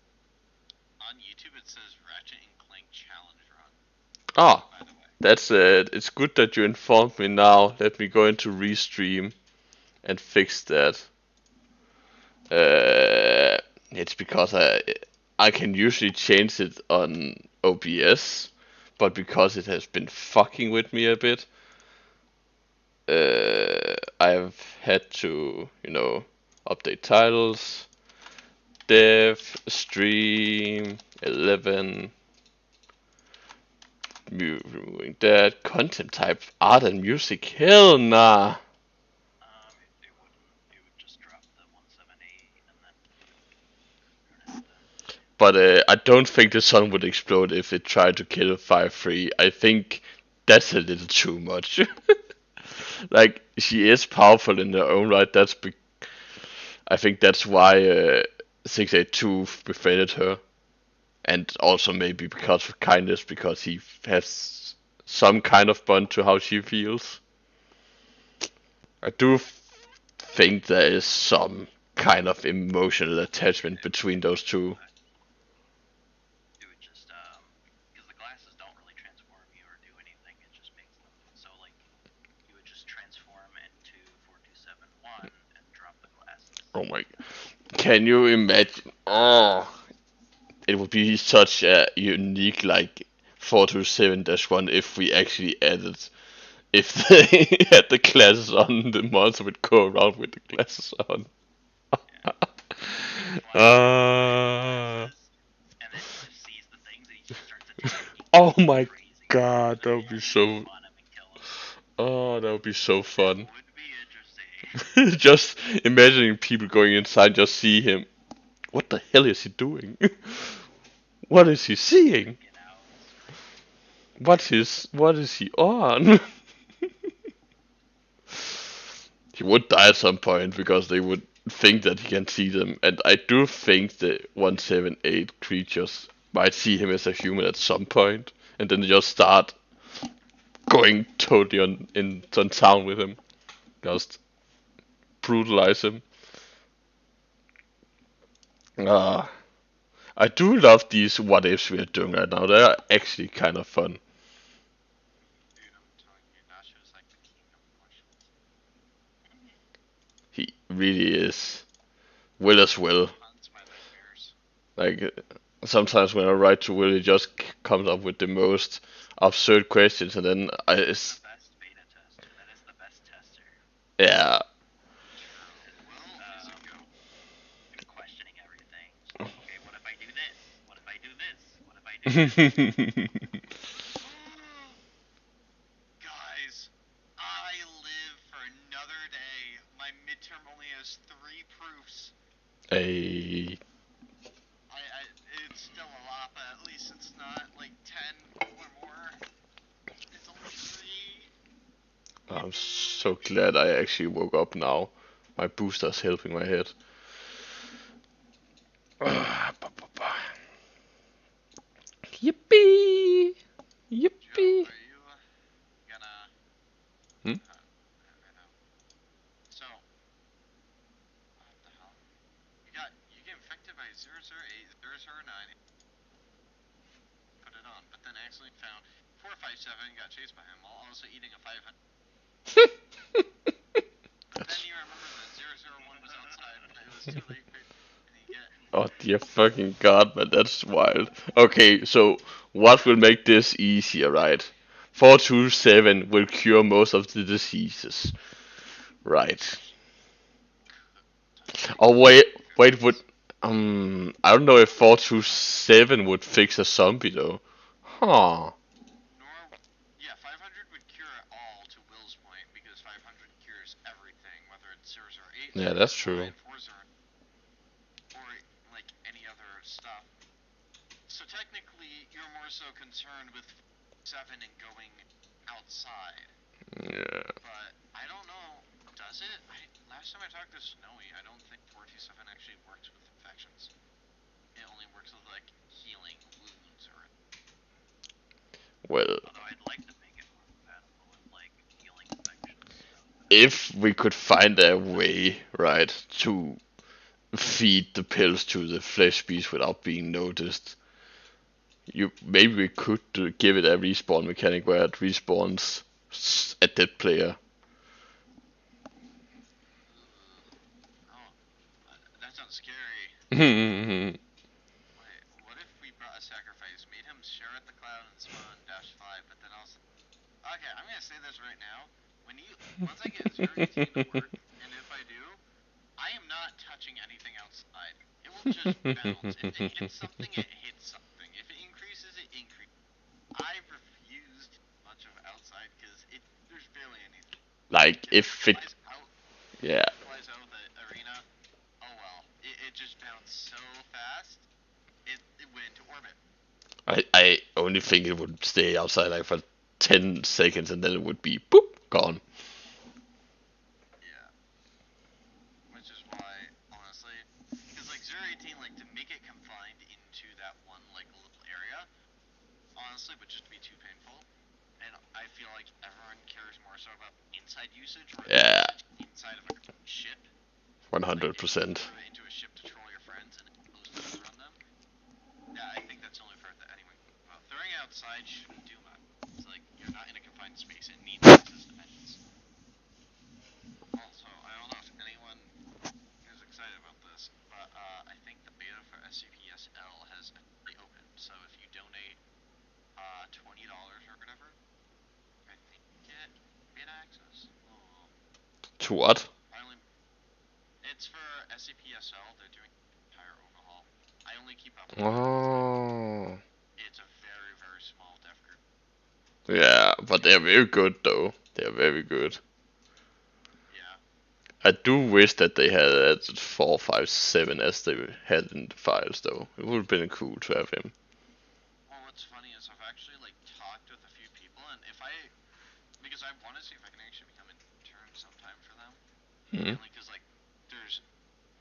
on YouTube it says Ratchet and Clank Challenge Run. Ah, By the way. that's it. It's good that you informed me now. Let me go into Restream and fix that. It's because I can usually change it on OBS, but because it has been fucking with me a bit, I've had to, update titles, dev, stream, 11, removing that, content type, art and music, hell nah. It would just drop the 178 and then But I don't think the sun would explode if it tried to kill 5-3. I think that's a little too much. Like, she is powerful in her own right. I think that's why 682 befriended her. And also maybe because of kindness, because he has some kind of bond to how she feels. I do think there is some kind of emotional attachment between those two. it would just because the glasses don't really transform you or do anything. It just makes them so like you would just transform into 4271 and drop the glasses. Oh my! Can you imagine? Oh, it would be such a unique like 427-1 if we actually added. If they had the glasses on, the monster would go around with the glasses on. And then he just sees the things and he just starts attacking. Oh my Crazy. god, that would be so. On him and kill him. Oh, that would be so fun. Would be interesting. Just imagining people going inside, just see him. What the hell is he doing? What is he seeing? You know, What is he on? He would die at some point because they would think that he can see them, and I do think the 178 creatures might see him as a human at some point, and then just start going totally on town with him, just brutalize him. I do love these what ifs we're doing right now. They're actually kind of fun. Dude, I'm telling you, Nacho is like the king of questions. He really is. Will as well. Haunts my nightmares. Like sometimes when I write to Will, he just comes up with the most absurd questions, and then I, The it's, best beta tester. That is the best tester. yeah. True. Will is a goat. Questioning everything. Okay, what if I do this? What if I do this? What if I do this? Guys, I live for another day. My midterm only has 3 proofs. A It's still a lot, but at least it's not like 10 or more. It's only 3. I'm so glad I actually woke up now. My booster's helping my head. Yippee! Joe, Yippee! are you gonna? Hmm? Right now. So, what the hell? You get infected by 008, 009. Put it on, but then accidentally found 457. Got chased by him while also eating a 500. But then you remember that 001 was outside, but it was too late for you, and you get. Oh dear fucking god, man, that's wild. Okay, so what will make this easier, right? 427 will cure most of the diseases. Right. Oh wait, would I don't know if 427 would fix a zombie though. Huh. Yeah, 500 would cure it all to Will's point because 500 cures everything, whether it's 008, Yeah, that's true. 009, 40, or like any other stuff. So technically, you're more so concerned with 7 and going outside. Yeah. But I don't know. Does it? Last time I talked to Snowy, I don't think 427 actually works with infections. It only works with like healing wounds or. Well, Although I'd like to make it more compatible with like healing infections. if we could find a way, right, to feed the pills to the flesh beast without being noticed, maybe we could give it a respawn mechanic where it respawns a dead player. Oh, that sounds scary. Yeah, Wait, what if we brought a sacrifice, made him share at the cloud and spawn -5, but then also. Okay, I'm gonna say this right now. Once I get 018 to work, and if I do, I am not touching anything outside. It will just bounce. If it hits something, it hits something. If it increases, it increases. I've refused much of outside because there's barely anything. like If it if it, flies out, yeah, flies out of the arena, oh well. It just bounced so fast, it went into orbit. I only think it would stay outside like for 10 seconds and then it would be boop gone. Yeah. Which is why, honestly, because like 018, like to make it confined into that one like little area, honestly, would just be too painful. And I feel like everyone cares more so about inside usage or Yeah, usage inside of a ship. Like if you 100%. throw it into a ship to troll your friends and it blows the door on them. Yeah, I think that's the only part that anyone. Well, throwing it outside shouldn't do much. It's like you're not in a confined space. It needs access defense. Also, I don't know if anyone is excited about this, but I think the beta for SCPSL has actually opened. So if you donate $20 or whatever, I think you get beta access. Oh, To what? finally, it's for SCPSL. They're doing an entire overhaul. I only keep up with it because like Oh. it's a very very small dev group. Yeah, but they're very good though. They're very good. Yeah. I do wish that they had added 457 as they had in the files though. It would have been cool to have him. Well, what's funny is I've actually like talked with a few people, and because I want to see if I can actually become an intern sometime for them. Hmm. Mainly because like there's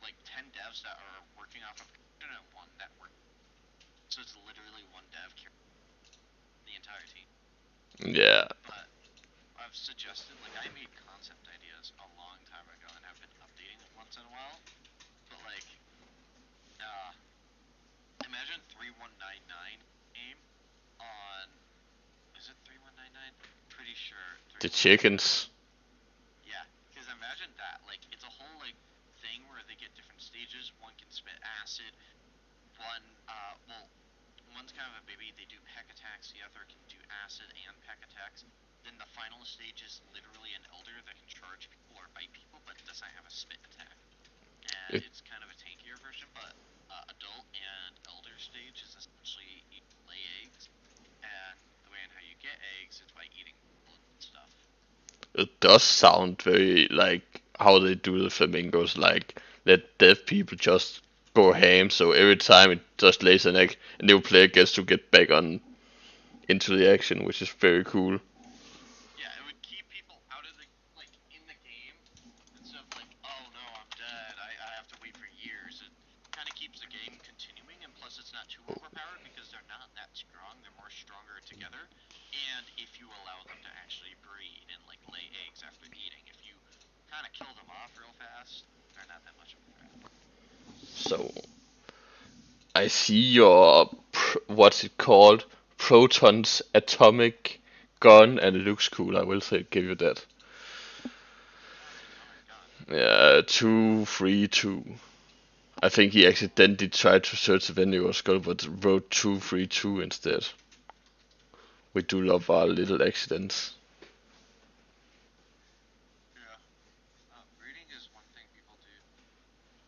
like 10 devs that are working off of and one network, so it's literally one dev carrying the entire team. Yeah. But I've suggested like I made concept ideas a long time ago and have been updating it once in a while. But like, imagine 3199 aim on. Is it 3199? Pretty sure. The 3199. chickens. Yeah, because imagine that. Like, it's a whole like thing where they get different stages. One can spit acid. One, well, one's kind of a baby. They do peck attacks. The other can do acid and peck attacks. Then the final stage is literally an elder that can charge people or bite people, but doesn't have a spit attack. And It it's kind of a tankier version, but adult and elder stage is essentially you lay eggs, and the way in how you get eggs is by eating blood and stuff. it does sound very like how they do the flamingos, like let dead people just go ham. So every time it just lays an egg, a new player gets to get back on into the action, which is very cool. Yeah, it would keep people out of the like in the game instead of like, oh no, I'm dead. I have to wait for years. It kind of keeps the game continuing, and plus it's not too overpowered because they're not that strong. They're more stronger together. And if you allow them to actually breed and like lay eggs after eating, if you kind of kill them off real fast, they're not that much of a threat. So I see your what's it called? Proton's atomic gun, and it looks cool. I will say, give you that. Proton's atomic gun. Yeah, 232. I think he accidentally tried to search the venue skull, but wrote 232 instead. We do love our little accidents. Yeah. Breeding is one thing people do.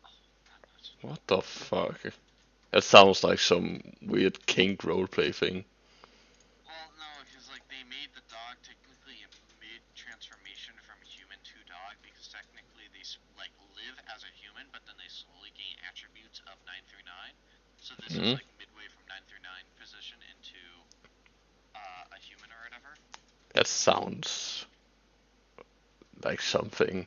Oh, that much. What the fuck? That sounds like some weird kink roleplay thing. Well, no, because like they made the dog technically a mid-transformation from human to dog because technically they like live as a human, but then they slowly gain attributes of 939. So this is Hmm? like midway from 939 position into a human or whatever. That sounds like something.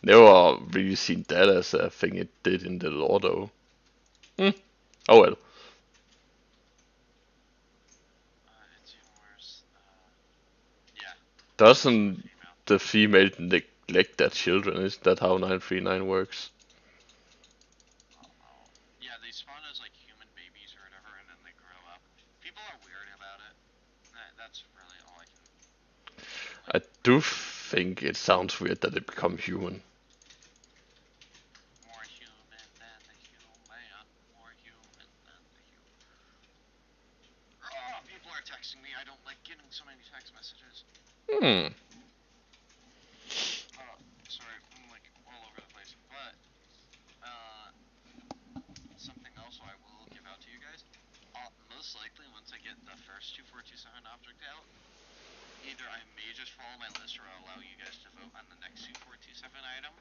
Never really seen that as a thing it did in the lore though. Hmm. Oh well. It's even worse. Yeah, this is the Doesn't female. the female neglect their children? Is that how 939 works? Oh no. Yeah, they spawn as like human babies or whatever, and then they grow up. People are weird about it. That's really all I can like. I do think it sounds weird that they become human. More human than the human. More human than the human. Oh, people are texting me. I don't like getting so many text messages. Hmm. Oh, sorry, I'm like all over the place. But something else I will give out to you guys. Most likely, once I get the first 2427 object out, either I may just follow my list or I'll allow you guys to vote on the next 2427 item.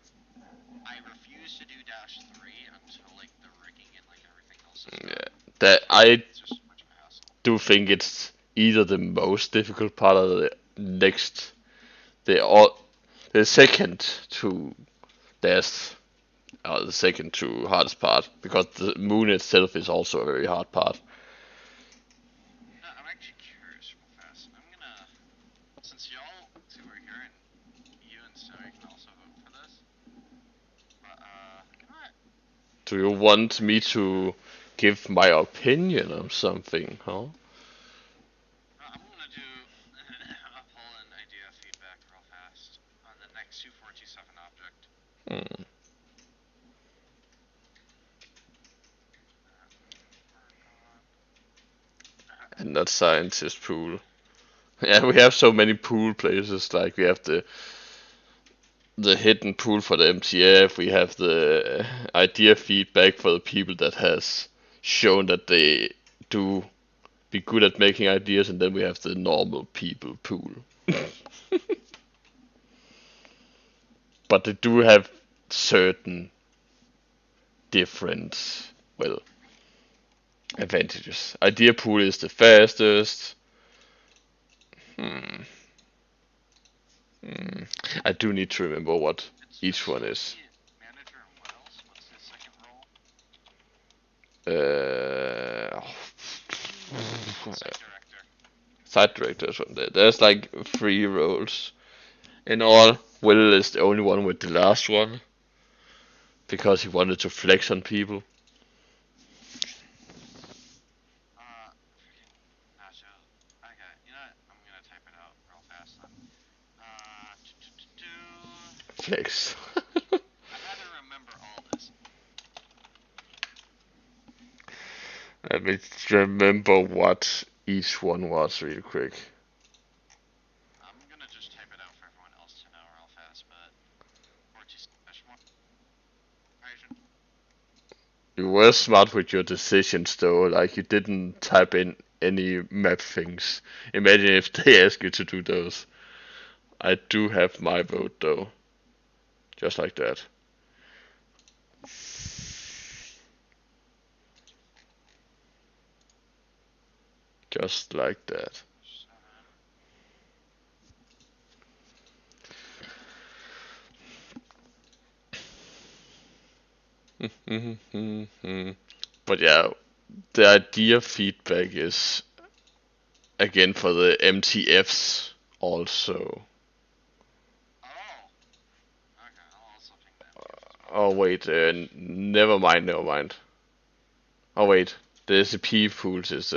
I refuse to do dash 3 until like the rigging and like everything else is done. Yeah. That I It's just too much of a hassle. do think it's either the most difficult part or the next, the all, the second to death, or the second to hardest part, because the moon itself is also a very hard part. No, I'm actually curious real fast. I'm gonna, since y'all two are here and you and Sammy can also vote for this, but you know what? Do you want me to give my opinion on something, huh? I'm gonna do a poll and idea feedback real fast on the next 2427 object. Hmm. And not scientist pool. Yeah, we have so many pool places. Like we have the hidden pool for the MTF. We have the idea feedback for the people that has shown that they do be good at making ideas, and then we have the normal people pool. But they do have certain different, well, advantages. Idea pool is the fastest. Hmm. Hmm. I do need to remember what It's each one is. facility manager and what else? What's the second role? Uh, Site director. Site directors from there. There's like 3 roles in all. Will is the only one with the last one because he wanted to flex on people. complex. I'd rather remember all this. Let me remember what each one was real quick. I'm gonna just type it out for everyone else to know real fast, but 427 You were smart with your decisions though, like you didn't type in any map things. Imagine if they ask you to do those. I do have my vote though. Just like that. Just like that. But yeah, the idea feedback is again for the MTFs also. Oh! Okay, I'll also ping them. Oh wait, never mind, never mind. Oh wait, the SCP pools is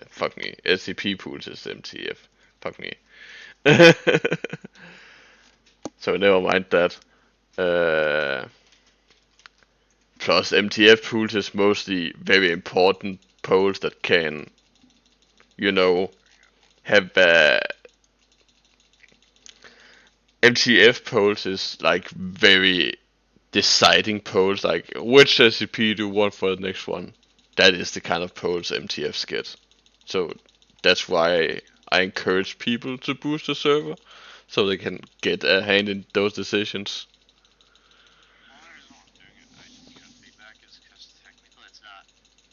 fuck me. SCP pools is MTF. Fuck me. So never mind that. Plus MTF pools is mostly very important polls that can, you know, have MTF polls is like very deciding polls, like which SCP do you want for the next one. That is the kind of polls MTFs get. So that's why I encourage people to boost the server, so they can get a hand in those decisions. Only reason why I'm doing it, idea feedback, is because technically it's not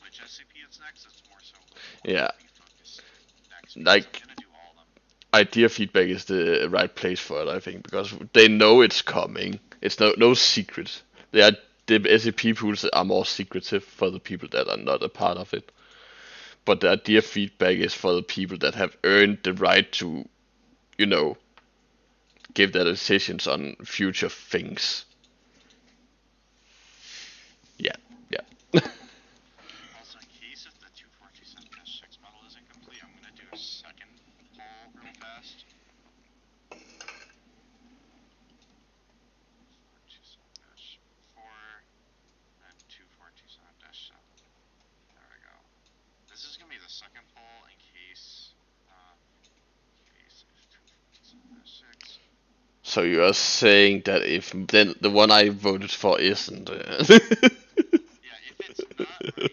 which SCP it's next, it's more so Yeah, we focus next, because like I'm gonna do all of them. idea feedback is the right place for it, I think, because they know it's coming. It's no secret. The SCP pools are more secretive for the people that are not a part of it. But the idea feedback is for the people that have earned the right to, you know, give their decisions on future things. Yeah, yeah. Also, in case if the 2427-6 model is incomplete, I'm gonna do a second poll real fast. 427-4 and 2427-7. There we go. This is gonna be the second poll in case if 2427-6. So you are saying that if then the one I voted for isn't. Yeah, if it's not, we're gonna.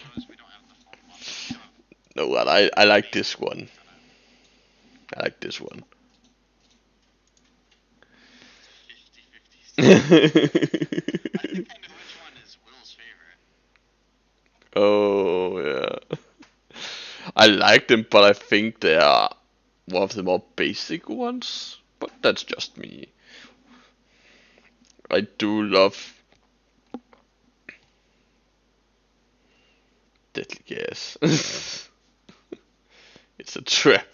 Notice we don't have the phone one. We have No, but I like this one. I like this one. It's 50-50. I think I know which one is Will's favorite. Oh yeah. I like them, but I think they are one of the more basic ones. But that's just me. I do love deadly gas. It's a trap.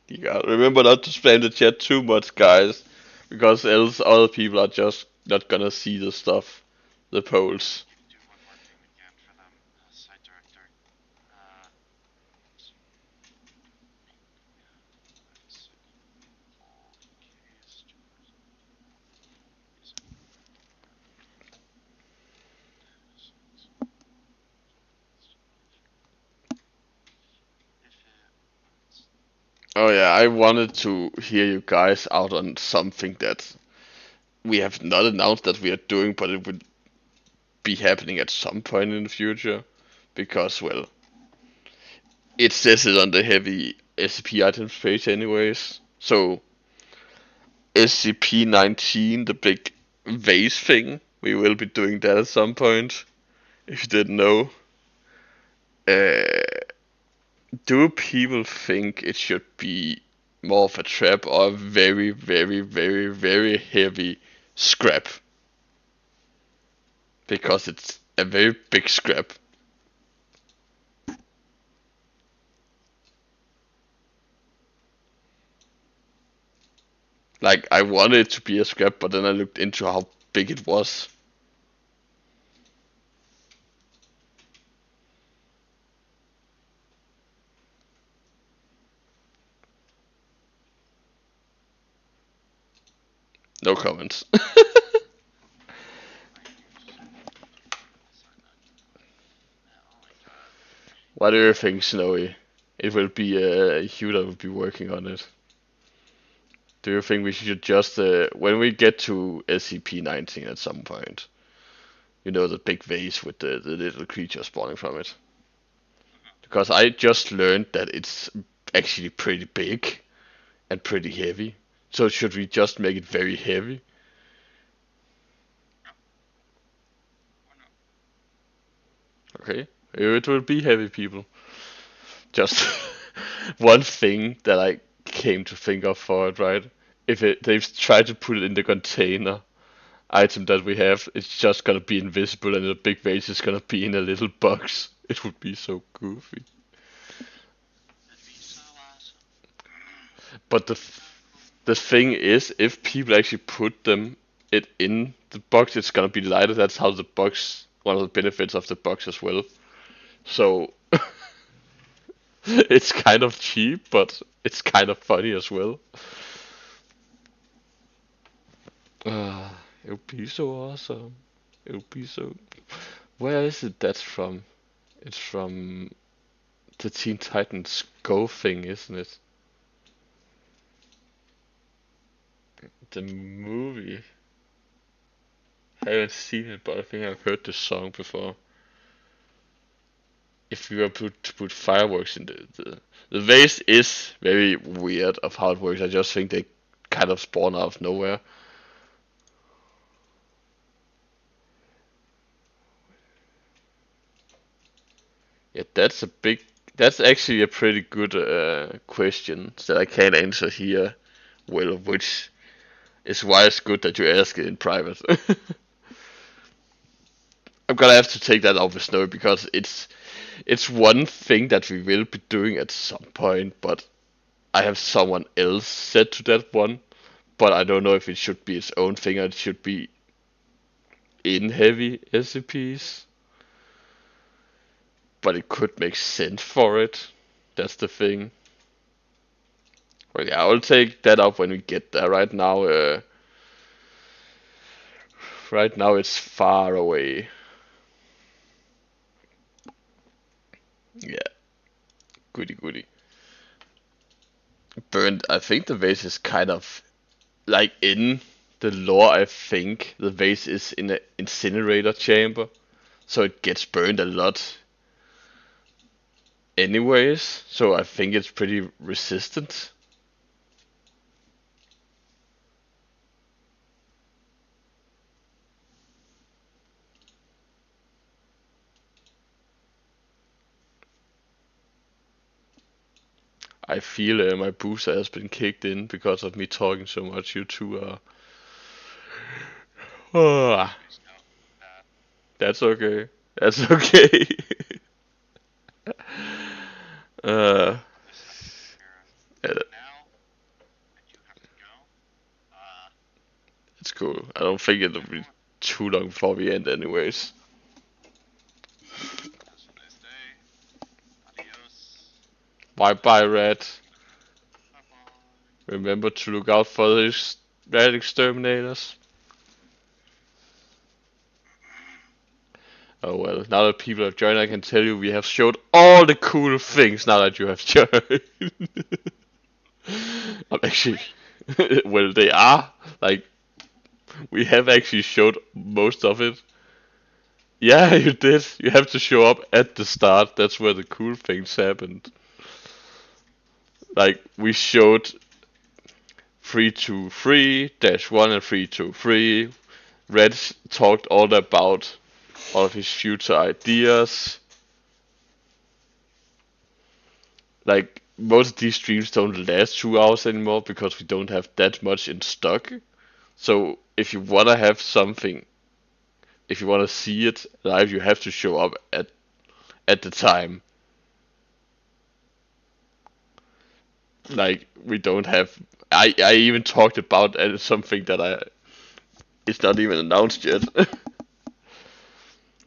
You gotta remember not to spam the chat too much, guys, because else other people are just not gonna see the stuff, the polls. Do one more thing again for them. Site director. Oh yeah, I wanted to hear you guys out on something that we have not announced that we are doing, but it would be happening at some point in the future. Because, well, it says it on the heavy SCP items page anyways. So, SCP-19, the big vase thing, we will be doing that at some point. If you didn't know. Uh, do people think it should be more of a trap or a very, very, very, very heavy scrap? Because it's a very big scrap. Like, I wanted it to be a scrap, but then I looked into how big it was. No comments. Oh my god. What do you think, Snowy? It will be you that will be working on it. Do you think we should just, when we get to SCP-19 at some point, you know, the big vase with the little creature spawning from it? Because I just learned that it's actually pretty big and pretty heavy. So should we just make it very heavy? Oh no. Okay, it will be heavy, people. Just one thing that I came to think of for it, right? If they've tried to put it in the container item that we have, it's just gonna be invisible and the big vase is gonna be in a little box. It would be so goofy. That'd be so awesome. But the thing is, if people actually put it in the box, it's gonna be lighter. That's how the box, one of the benefits of the box as well. So it's kind of cheap, but it's kind of funny as well. It would be so awesome. It would be so. Where is it that's from? It's from the Teen Titans Go thing, isn't it? The movie. I haven't seen it, but I think I've heard the song before. If you were to put fireworks in the vase is very weird of how it works. I just think they kind of spawn out of nowhere. Yeah, that's actually a pretty good question that I can't answer here. Well, which is why it's good that you ask it in private. I'm gonna have to take that off with Snow because it's one thing that we will be doing at some point, but I have someone else set to that one. But I don't know if it should be its own thing or it should be in heavy SCPs. But it could make sense for it. That's the thing. Well, yeah, I'll take that up when we get there. Right now it's far away. Yeah, goody goody. Burned. I think the vase is kind of like in the lore. I think the vase is in an incinerator chamber, so it gets burned a lot anyways. So I think it's pretty resistant. I feel my booster has been kicked in because of me talking so much. You two are. Oh, Please no. Bad. that's okay. That's okay. uh, This stuff to take care of. yeah, But now, I do have to go. Uh, it's cool. I don't think it'll be everyone, too long before we end, anyways. have a nice day. Adios. Bye bye, Red. Bye bye. Remember to look out for these red exterminators. Oh well, now that people have joined, I can tell you we have showed all the cool things now that you have joined. I'm actually, well, they are like we have actually showed most of it. Yeah, you did. You have to show up at the start. That's where the cool things happened. Like we showed 323-1 and 323. Red talked all about all of his future ideas. Like most of these streams don't last 2 hours anymore because we don't have that much in stock. So if you wanna have something, if you wanna see it live, you have to show up at the time. Like we don't have. I even talked about something that I it's not even announced yet.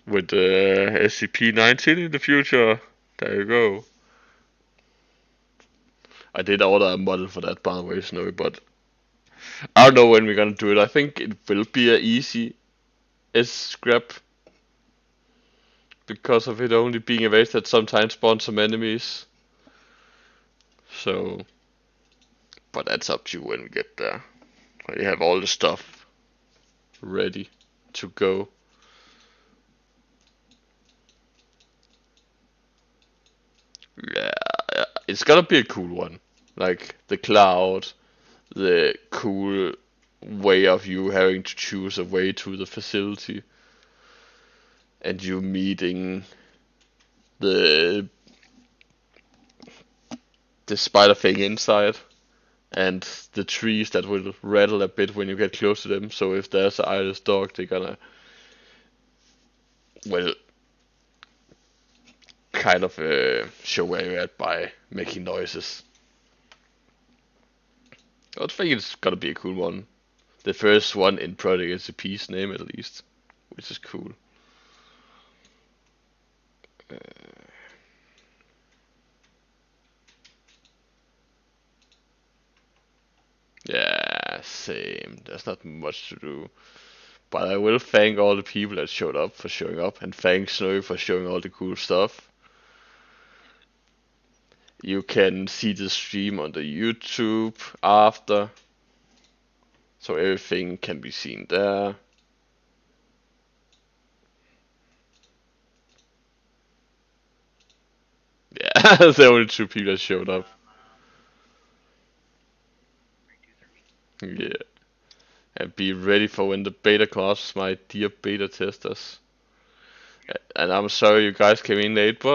With SCP-19 in the future. There you go. I did order a model for that, by the way, Snowy, but I don't know when we're gonna do it. I think it will be a easy S scrap because of it only being a race that sometimes spawns some enemies. So, but that's up to you when we get there. When you have all the stuff ready to go. Yeah, it's gonna be a cool one. Like the cloud, the cool way of you having to choose a way to the facility, and you meeting the the spider thing inside, and the trees that will rattle a bit when you get close to them. So if there's an eyeless dog, they're gonna, well, kind of show where you're at by making noises. I think it's gonna be a cool one. The first one in Project SCP's name, at least, which is cool. Yeah, same. There's not much to do. But I will thank all the people that showed up for showing up, and thank Snowy for showing all the cool stuff. You can see the stream on the YouTube after, so everything can be seen there. Yeah, the only two people that showed up. Yeah. And be ready for when the beta comes, my dear beta testers. And I'm sorry you guys came in late, but